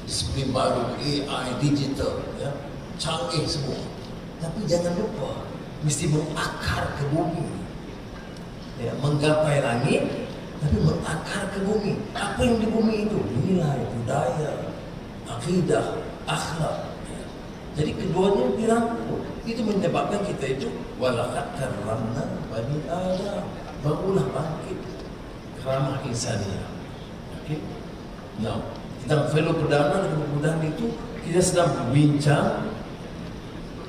Disiplin baru, AI, digital, ya, canggih semua. Tapi jangan lupa, mesti mengakar ke bumi. Ya, menggapai langit, tapi mengakar ke bumi. Apa yang di bumi itu? Nilai, budaya, akidah, akhlak. Ya. Jadi keduanya dirangkul. Itu menyebabkan kita itu walaqad karramna bani Adam. Barulah bangkit keramah insaniah. Okey. Now, tentang fellow perdana dan kemudahan itu kita sedang berbincang.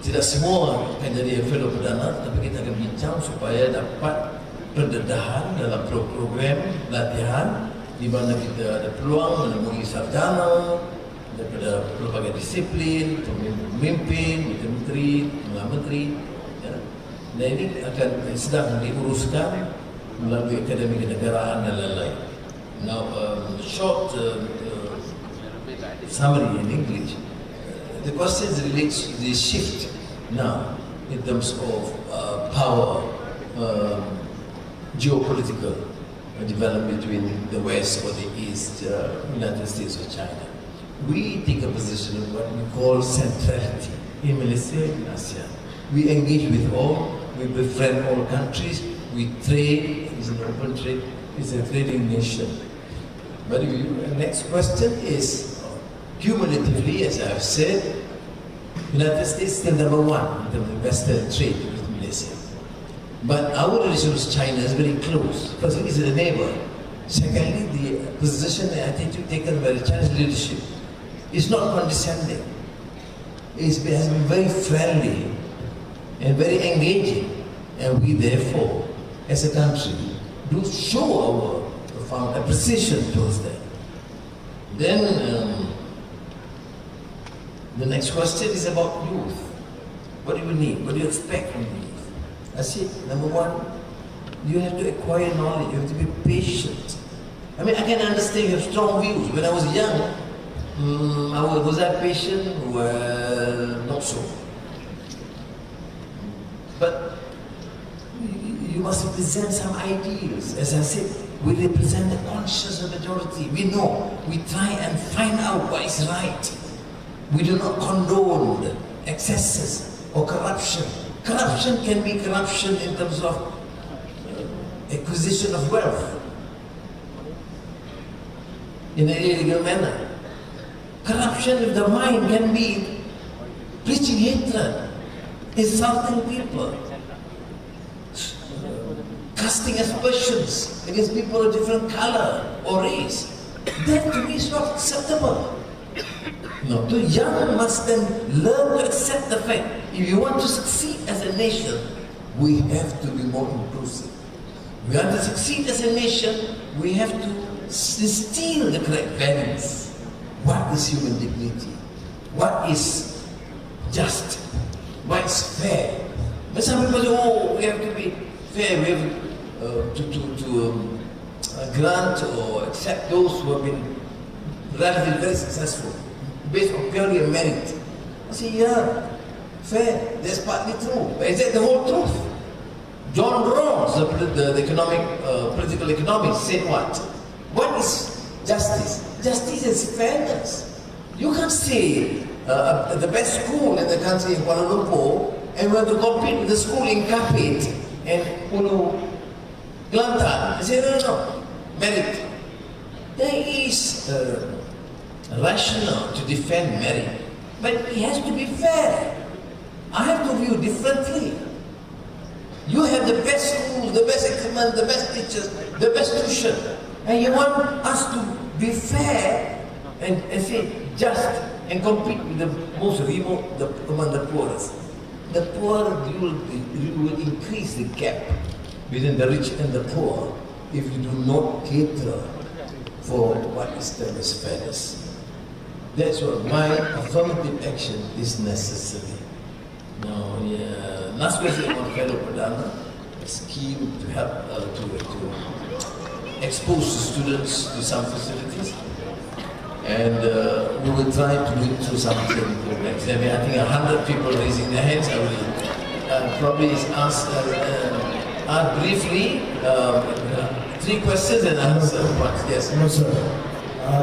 Tidak semua akan jadi fellow perdana, tapi kita akan bincang supaya dapat pendedahan dalam program latihan di mana kita ada peluang menemui sarjana, daripada pelbagai disiplin, pemimpin, menteri, menteri, ya. Dan ini akan sedang diuruskan melalui Akademi Kenegaraan dan lain-lain. Now, short summary in English. The question relates to the shift now in terms of power, geopolitical development between the West or the East, United States or China. We take a position of what we call centrality in Malaysia and ASEAN. We engage with all, we befriend all countries, we trade, it's an open trade, it's a trading nation. But the next question is, cumulatively, as I've said, United States is still number one in terms of Western trade with Malaysia. But our relation with China is very close. First, it is a neighbor. Secondly, the position and attitude taken by the Chinese leadership is not condescending. It has been very friendly and very engaging. And we therefore, as a country, do show our profound appreciation towards them. Then, the next question is about youth. What do you need? What do you expect from youth? I said, number one, you have to acquire knowledge, you have to be patient. I mean, I can understand you have strong views. When I was young, was I patient? Well, not so. But you must represent some ideals. As I said, we represent the conscious majority. We know, we try and find out what is right. We do not condone excesses or corruption. Corruption can be corruption in terms of acquisition of wealth in an illegal manner. Corruption with the mind can be preaching hatred, insulting people, casting aspersions against people of different color or race. That to me is not acceptable. No, the young must then learn to accept the fact, if you want to succeed as a nation, we have to be more inclusive. We want to succeed as a nation, we have to instill the correct values. What is human dignity? What is just? What is fair? But some people say, oh, we have to be fair, we have to grant or accept those who have been relatively very successful, based on purely a merit. I say, yeah, fair, that's partly true. But is that the whole truth? John Rawls, the political economist, said what? What is justice? Justice is fairness. You can't say the best school in the country in Kuala Lumpur and we have to compete with the school in Kapit and Ulu Kelantan. I say, no, merit. There is rational to defend merit, but it has to be fair. I have to view differently. You have the best schools, the best equipment, the best teachers, the best tuition, and you want us to be fair and say just and compete with the most remote among the poorest. The poor, you will increase the gap between the rich and the poor if you do not cater for what is termed as fairness. That's why my affirmative action is necessary. Now, last question on fellow Pradana, a scheme to help to expose the students to some facilities, and we will try to do it through some training programs. There may, I think, 100 people raising their hands. I will probably ask briefly 3 questions and answer once. Yes. Hello, sir.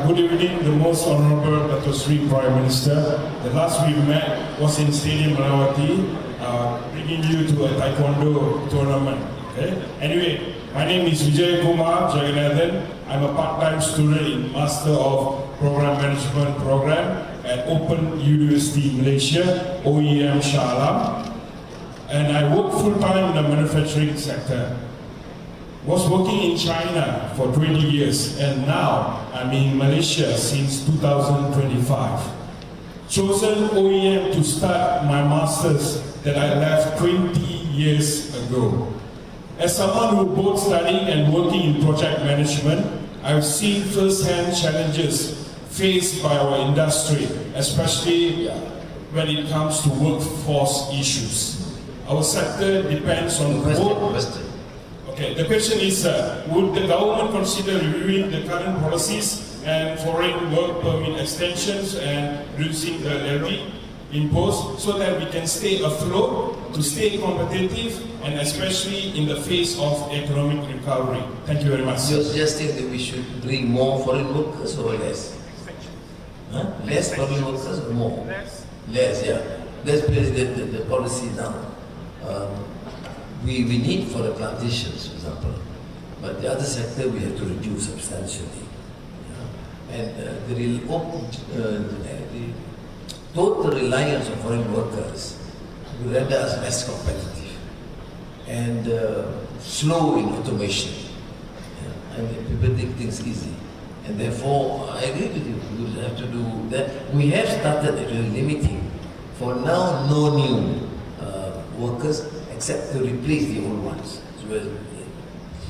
Good evening, the most honorable Dato' Sri Prime Minister. The last we met was in Stadium Melawati, bringing you to a Taekwondo tournament. Okay? Anyway, my name is Vijay Kumar Jagannathan. I'm a part-time student in Master of Program Management program at Open University Malaysia, OEM Shah. And I work full-time in the manufacturing sector. Was working in China for 20 years and now I'm in Malaysia since 2025. Chosen OEM to start my masters that I left 20 years ago. As someone who both studying and working in project management, I've seen first-hand challenges faced by our industry, especially when it comes to workforce issues. Our sector depends on Question. Okay, the question is, would the government consider reviewing the current policies and foreign work permit extensions and reducing the levy imposed so that we can stay afloat, to stay competitive, and especially in the face of economic recovery? Thank you very much. You're suggesting that we should bring more foreign workers or less? Huh? Less foreign workers or more? Less, yeah. Let's place the policy now. We need for the plantations, for example, but the other sector we have to reduce substantially. And the total reliance on foreign workers will render us less competitive and slow in automation. And people take things easy. And therefore, I agree with you, we will have to do that. We have started actually limiting. For now, no new workers except to replace the old ones. So,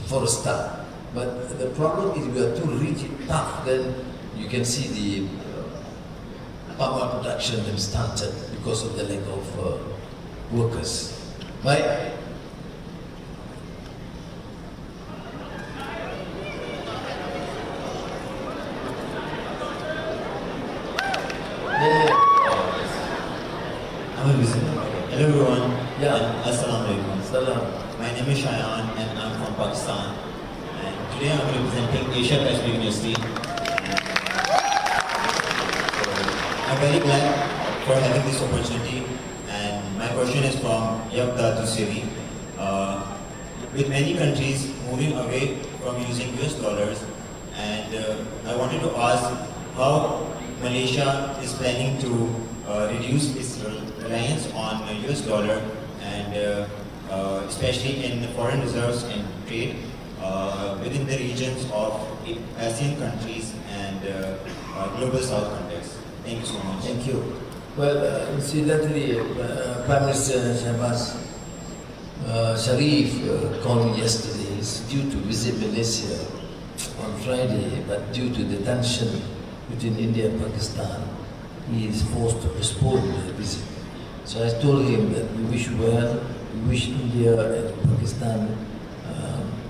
for a start. But the problem is we are too rigid, tough, then you can see the palm oil production has started because of the lack of workers. Right? Hello everyone. Assalamu alaikum. Salam. My name is Shah and I'm from Pakistan. And today I'm representing Asia Pacific University. I'm very glad for having this opportunity. And my question is from Yabda to Siri. With many countries moving away from using US dollars, and I wanted to ask how Malaysia is planning to reduce its reliance on US dollar and especially in the foreign reserves and trade within the regions of ASEAN countries and global south context. Thank you so much. Thank you. Well, incidentally, Prime Minister Sharif called me yesterday. He's due to visit Malaysia on Friday, but due to the tension between India and Pakistan, he is forced to postpone the visit. So I told him that we wish well, we wish India and Pakistan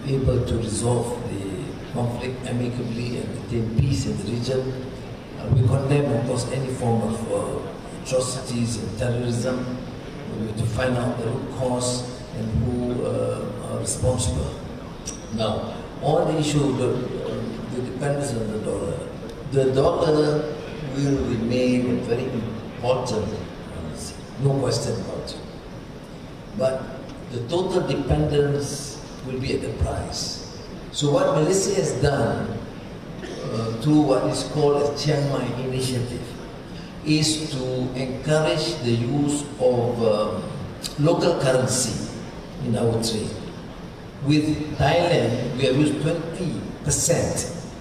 able to resolve the conflict amicably and attain peace in the region. We condemn, of course, any form of atrocities and terrorism. We have to find out the root cause and who are responsible. Now, on the issue of the dependence on the dollar will remain very important, no question about it. But the total dependence will be at the price. So what Malaysia has done through what is called a Chiang Mai initiative is to encourage the use of local currency in our trade. With Thailand, we have used 20%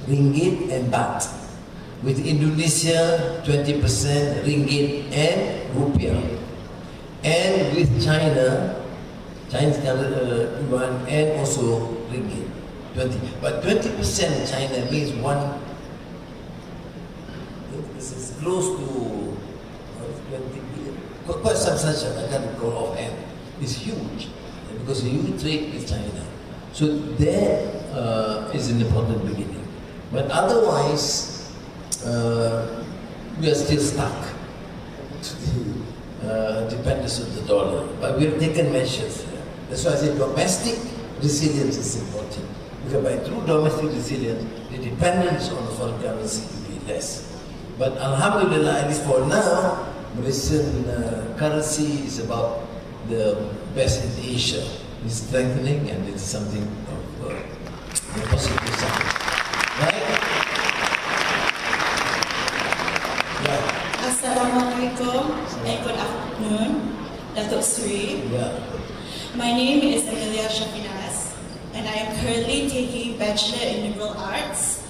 ringgit and baht. With Indonesia, 20% ringgit and rupiah. And with China, Chinese yuan and also ringgit, 20. But 20% in China means this is close to 20 billion. Quite substantial, I can't recall offhand. It's huge because you trade with China. So that is an important beginning. But otherwise, we are still stuck to the dependence on the dollar. But we have taken measures. That's why I say domestic resilience is important. Because by true domestic resilience, the dependence on the foreign currency will be less. But alhamdulillah, at least for now, Malaysian currency is about the best in Asia. It's strengthening and it's something of a positive sign. Right? Assalamualaikum and good afternoon, Datuk Sri. My name is Amelia Shafinas and I am currently taking Bachelor in Liberal Arts,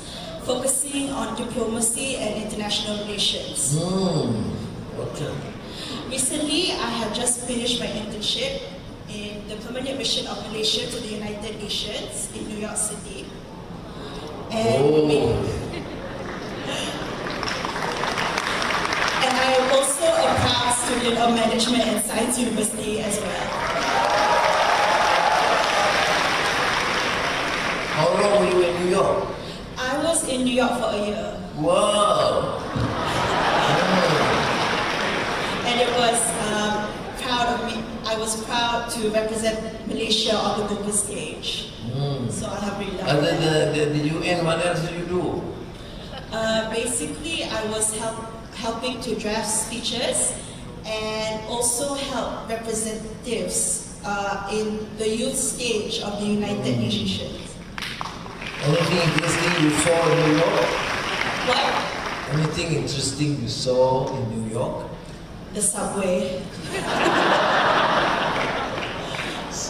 focusing on diplomacy and international relations. Okay. Recently, I have just finished my internship in the Permanent Mission of Malaysia to the United Nations in New York City. And student of Management at Science University as well. How long were you in New York? I was in New York for a year. Wow! And it was proud of me. I was proud to represent Malaysia on the global stage. So alhamdulillah. Other than the UN, what else did you do? Basically, I was helping to draft speeches and also help representatives in the youth stage of the United Nations. Anything interesting you saw in New York? What? Anything interesting you saw in New York? The subway.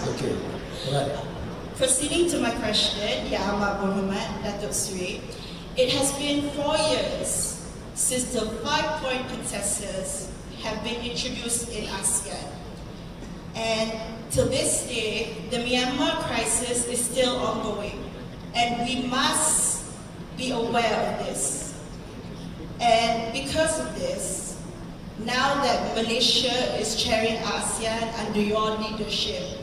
Okay, right. Proceeding to my question, Ya Ahmad Muhammad, Datuk Sri, it has been 4 years since the 5-point consensus have been introduced in ASEAN. And to this day, the Myanmar crisis is still ongoing. And we must be aware of this. And because of this, now that Malaysia is chairing ASEAN under your leadership,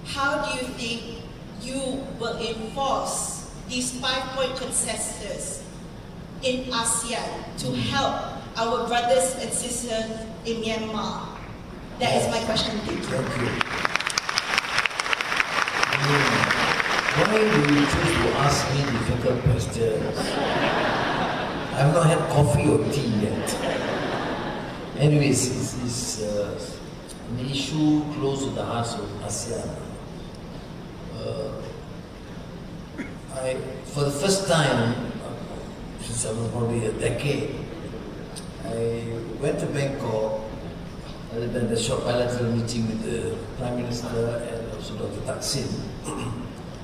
how do you think you will enforce these 5-point consensus in ASEAN to help our brothers and sisters in Myanmar? That is my question to you. Thank you. Why do you choose to ask me difficult questions? I've not had coffee or tea yet. Anyways, it's an issue close to the hearts of ASEAN. For the first time, since I was probably a decade, I went to Bangkok. I had a short bilateral meeting with the Prime Minister and also Dr. Thaksin.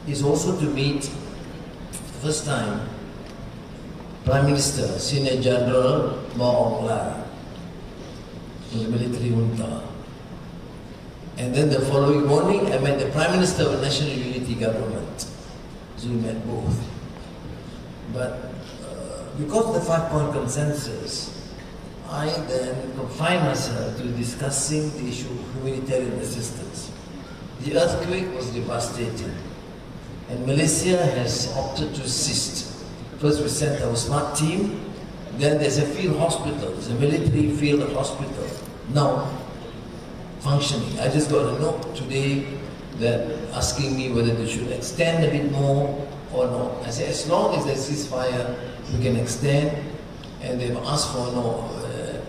Is also to meet, for the first time, Prime Minister, Senior General Mao Aung from the military junta. And then the following morning, I met the Prime Minister of the National Unity Government. So we met both. But because of the 5-point consensus, I then confined myself to discussing the issue of humanitarian assistance. The earthquake was devastating, and Malaysia has opted to assist. First we sent our SMART team, then there's a field hospital, there's a military field hospital, now functioning. I just got a note today that asking me whether they should extend a bit more or not. I said, as long as there's ceasefire, we can extend, and they've asked for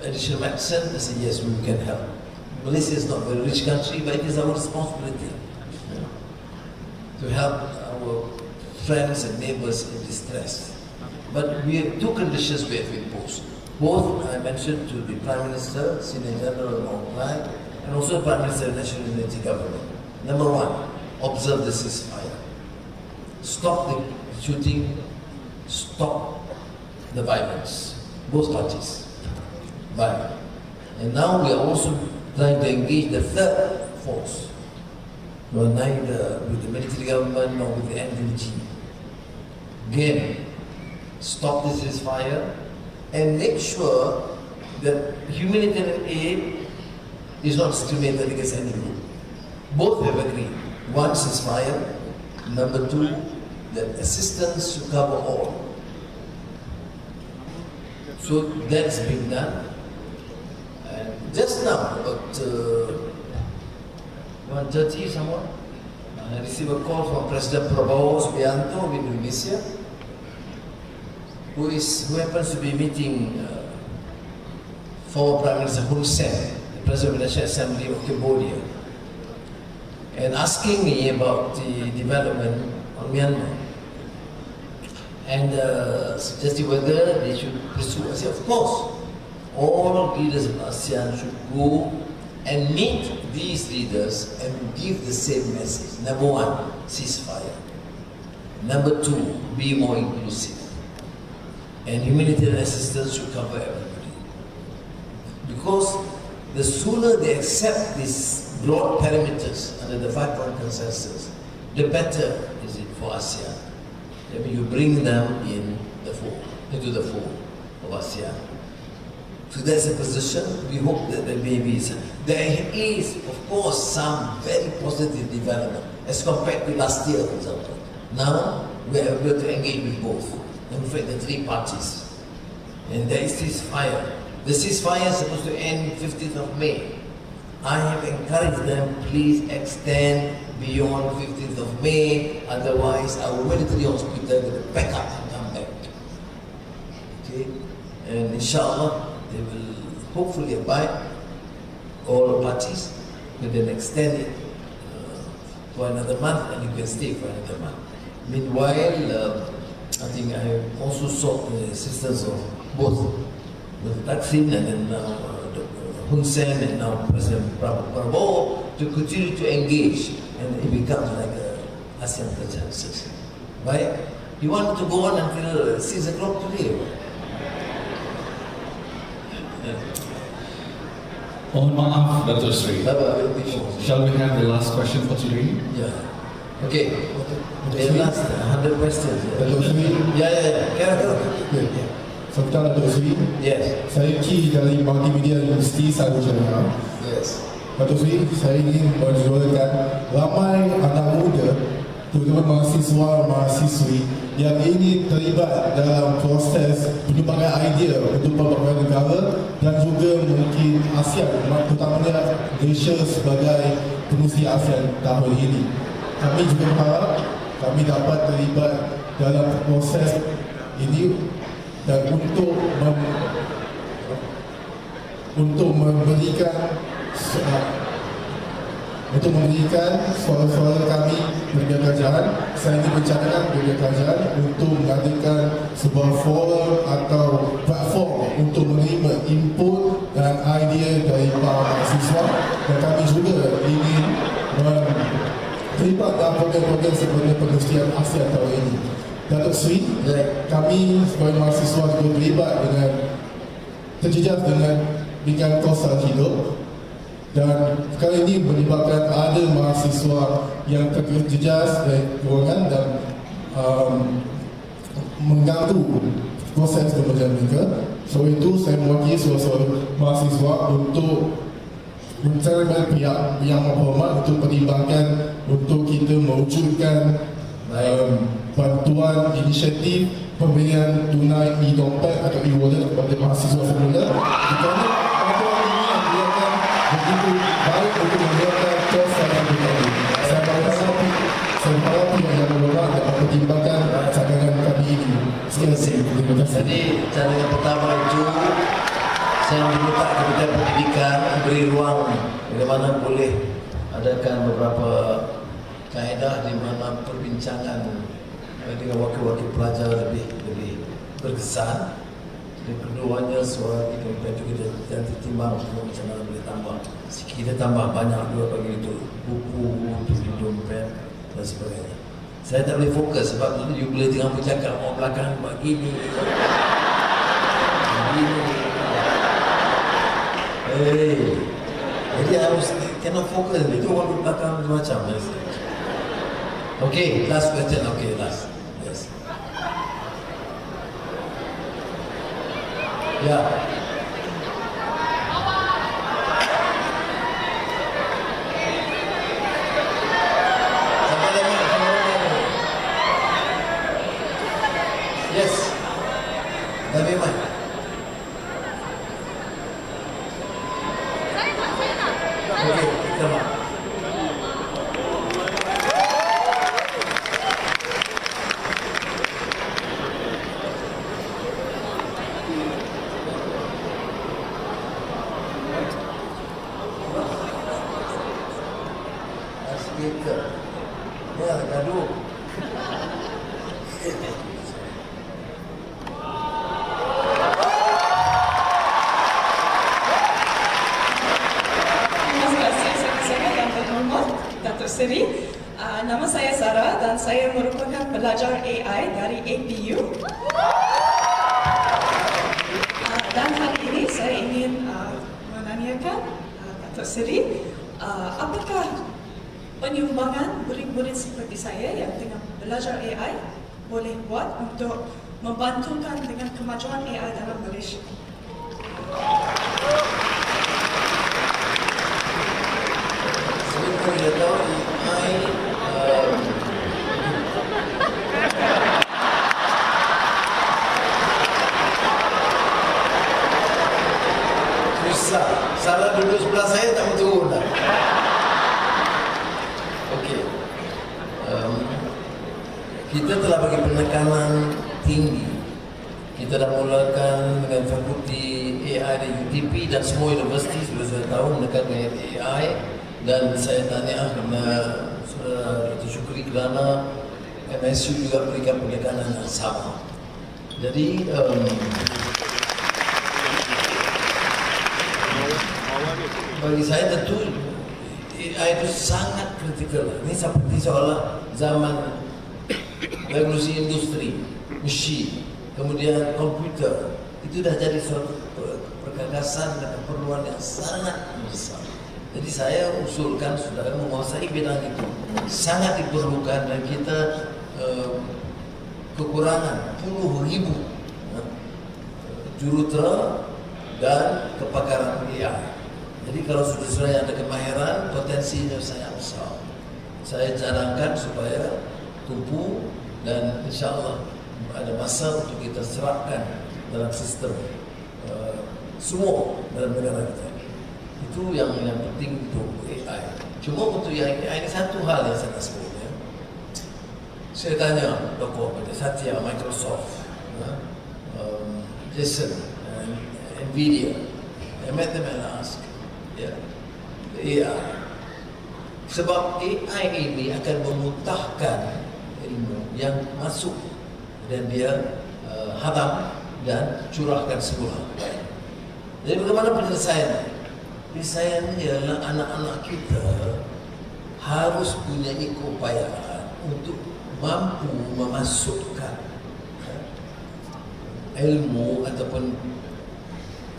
additional medicine. I said, yes, we can help. Malaysia is not a very rich country, but it is our responsibility to help our friends and neighbors in distress. But we have 2 conditions we have imposed. Both I mentioned to the Prime Minister, Senior General Mao Aung, and also the Prime Minister of the National Unity Government. Number 1, observe the ceasefire. Stop the shooting, stop the violence. Both parties. But, and now we are also trying to engage the 3rd force. We are neither with the military government nor with the NUG. Again, stop the ceasefire and make sure that humanitarian aid is not discriminated against any group. Both have agreed. 1, ceasefire. Number 2, that assistance should cover all. So that's been done. And just now, about 1:30 somewhere, I received a call from President Prabowo Subianto of Indonesia, who happens to be meeting former Prime Minister Hun Sen, the President of the National Assembly of Cambodia, and asking me about the development on Myanmar, and suggesting whether they should pursue. I said, of course, all leaders of ASEAN should go and meet these leaders and give the same message. Number 1, ceasefire. Number 2, be more inclusive. And humanitarian assistance should cover everybody. Because the sooner they accept these broad parameters under the 5-point consensus, the better is it for ASEAN. I mean, you bring them in the fold, into the fold of ASEAN. So that's a position. We hope that there is, of course, some very positive development as compared to last year, for example. Now we are able to engage with both. In fact, the three parties, and there is ceasefire. The ceasefire is supposed to end 15th of May. I have encouraged them, please extend beyond 15th of May, otherwise our military hospital will pack up and come back. Okay, and inshallah they will hopefully abide, all parties, and then extend it for another month, and you can stay for another month. Meanwhile, I think I have also sought the assistance of both the Taksin and then Hun Sen and now President Prabowo to continue to engage, and it becomes like a ASEAN consensus. Right? You want to go on until 6 o'clock today? Mohon maaf, Dato' Sri. Shall we have the last question for today? Yeah. Okay. The last 100 questions. Dato' Sri. Sebentar Dato' Sri. Yes. Saya Ki dari Multimedia University Sarjana. Yes. Dato' Sri, saya ingin menjualkan ramai anak muda, terutama mahasiswa-mahasiswi yang ingin terlibat dalam proses penyumbangan idea untuk pembangunan negara dan juga mungkin ASEAN, terutamanya Malaysia sebagai pengurusi ASEAN tahun ini. Kami juga berharap kami dapat terlibat dalam proses ini dan untuk memberikan suara-suara kami kepada kerajaan. Saya ingin mencadangkan kepada kerajaan untuk mengadakan sebuah forum atau platform untuk menerima input dan idea dari para mahasiswa, dan kami juga ingin terlibat dalam program-program seperti pengurusian ASEAN tahun ini. Dato' Sri, kami sebagai mahasiswa juga terlibat dengan terjejas dengan bidang kos hidup, dan kali ini menyebabkan ada mahasiswa yang terjejas dari kewangan dan mengganggu proses pembelajaran mereka. Sebab itu saya mewakili suara-suara mahasiswa untuk mencari pihak yang berhormat untuk pertimbangkan untuk kita mewujudkan bantuan inisiatif pemberian tunai e-dompet atau e-wallet kepada mahasiswa semula, kerana bantuan ini yang diberikan begitu baik untuk membuatkan kos yang berkali. Saya berharap pihak yang berhormat dapat pertimbangkan cadangan kami ini. Sekian terima kasih. Jadi cadangan pertama itu saya meminta kepada pendidikan beri ruang bagaimana boleh adakan beberapa kaedah di mana perbincangan dengan wakil-wakil pelajar lebih berkesan. Dan keduanya suara kita juga dan tertimbang untuk macam mana boleh tambah. Kita tambah banyak juga bagi itu buku, untuk dompet dan sebagainya. Saya tak boleh fokus sebab you boleh tengah bercakap orang belakang buat gini. Jadi harus cannot focus. Itu orang belakang macam-macam. Okay, last question. Okay, last. Yes. Yeah. Yes. Dari mana? Okay, kita mau. Speaker. Ya, gaduh. Seri. Nama saya Sarah dan saya merupakan pelajar AI dari APU. Dan hari ini saya ingin menanyakan Dato' Seri, apakah penyumbangan murid-murid seperti saya yang tengah belajar AI boleh buat untuk membantukan dengan kemajuan AI dalam Malaysia? kita tahu AI susah. Salah duduk sebelah saya tak mau turun dah. Okey. Kita telah bagi penekanan tinggi. Kita dah mulakan dengan fakulti AI di UTP dan semua universiti sudah tahu menekankan AI, dan saya tanya kerana Saudara Dr. Syukri kerana MSU juga berikan penekanan yang sama. Jadi bagi saya tentu AI itu sangat kritikal. Ini seperti seolah zaman revolusi industri, mesin, kemudian komputer, itu dah jadi suatu pergagasan dan keperluan yang sangat besar. Jadi saya usulkan saudara menguasai bidang itu sangat diperlukan, dan kita kekurangan puluh ribu jurutera dan kepakaran AI. Jadi kalau saudara yang ada kemahiran, potensinya sangat besar. Saya cadangkan supaya tumpu, dan insyaAllah ada masa untuk kita serapkan dalam sistem semua dalam negara kita. Itu yang penting untuk AI. Cuma untuk yang AI ini satu hal yang saya nak sebut. Ya. Saya tanya tokoh pada Satya, Microsoft, Jason, Nvidia. I met them and asked, yeah, the AI. Sebab AI ini akan memutahkan ilmu yang masuk dan dia hadam dan curahkan semula. Jadi bagaimana penyelesaian? Penyelesaian ialah anak-anak kita harus punya keupayaan untuk mampu memasukkan ilmu ataupun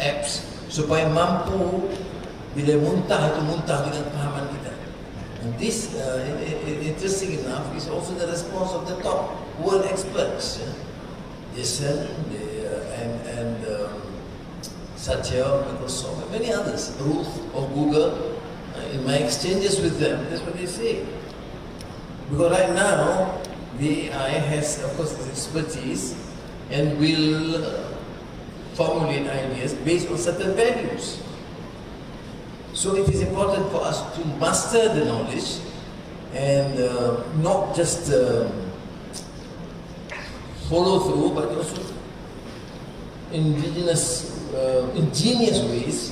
apps supaya mampu bila muntah itu muntah dengan pahaman kita. And this, interesting enough, is also the response of the top world experts. Jason and Satya of Microsoft and many others, Ruth of Google. In my exchanges with them, that's what they say. Because right now, the AI has, of course, its expertise and will formulate ideas based on certain values. So it is important for us to master the knowledge and not just follow through, but also ingenious ways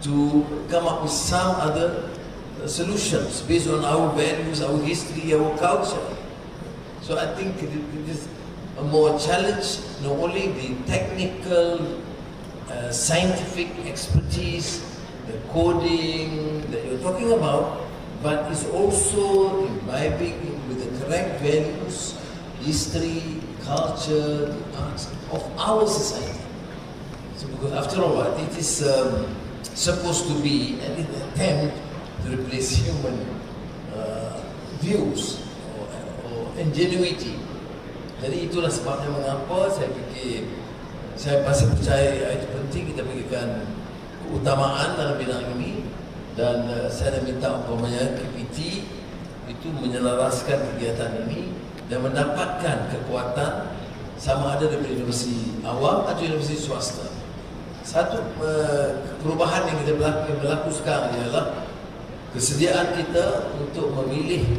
to come up with some other solutions based on our values, our history, our culture. So I think it is a more challenge, not only the technical, scientific expertise, the coding that you're talking about, but it's also imbibing with the correct values, history, culture, the arts of our society. So because after all, it is supposed to be an attempt to replace human views or ingenuity. Jadi itulah sebabnya mengapa saya fikir, saya masih percaya itu penting kita berikan keutamaan dalam bidang ini, dan saya dah minta umpamanya KPT itu menyelaraskan kegiatan ini dan mendapatkan kekuatan sama ada dari universiti awam atau universiti swasta. Satu perubahan yang kita berlaku sekarang ialah kesediaan kita untuk memilih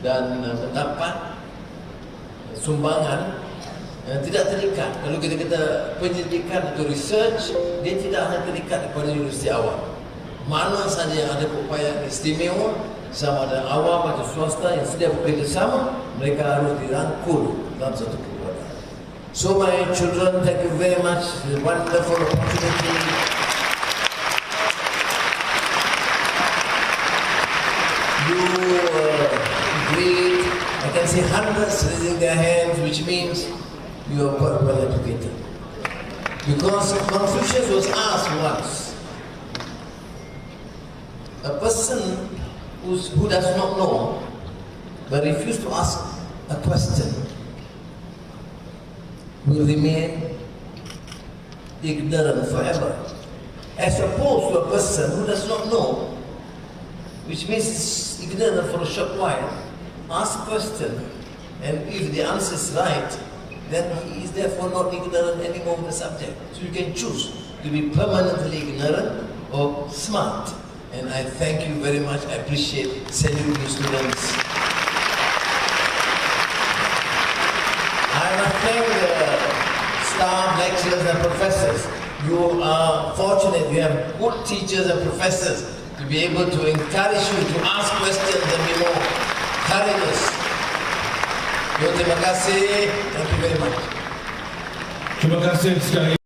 dan mendapat sumbangan yang tidak terikat. Kalau kita penyelidikan atau research, dia tidak hanya terikat kepada universiti awam. Mana saja yang ada keupayaan istimewa, sama ada awam atau swasta yang sedia bekerjasama, mereka harus dirangkul dalam satu kekuatan. So my children, thank you very much. It's a wonderful opportunity. You great. I can see hundreds raising their hands, which means you are quite well educated. Because Confucius was asked once, a person who does not know but refuse to ask a question will remain ignorant forever, as opposed to a person who does not know which means it's ignorant for a short while. Ask question, and if the answer is right, then he is therefore not ignorant anymore of the subject. So you can choose to be permanently ignorant or smart. And I thank you very much. I appreciate, salute you students. I must thank the staff, lecturers and professors. You are fortunate, you have good teachers and professors to be able to encourage you to ask questions and be more courageous. Terima kasih. Thank you very much. Terima kasih sekali.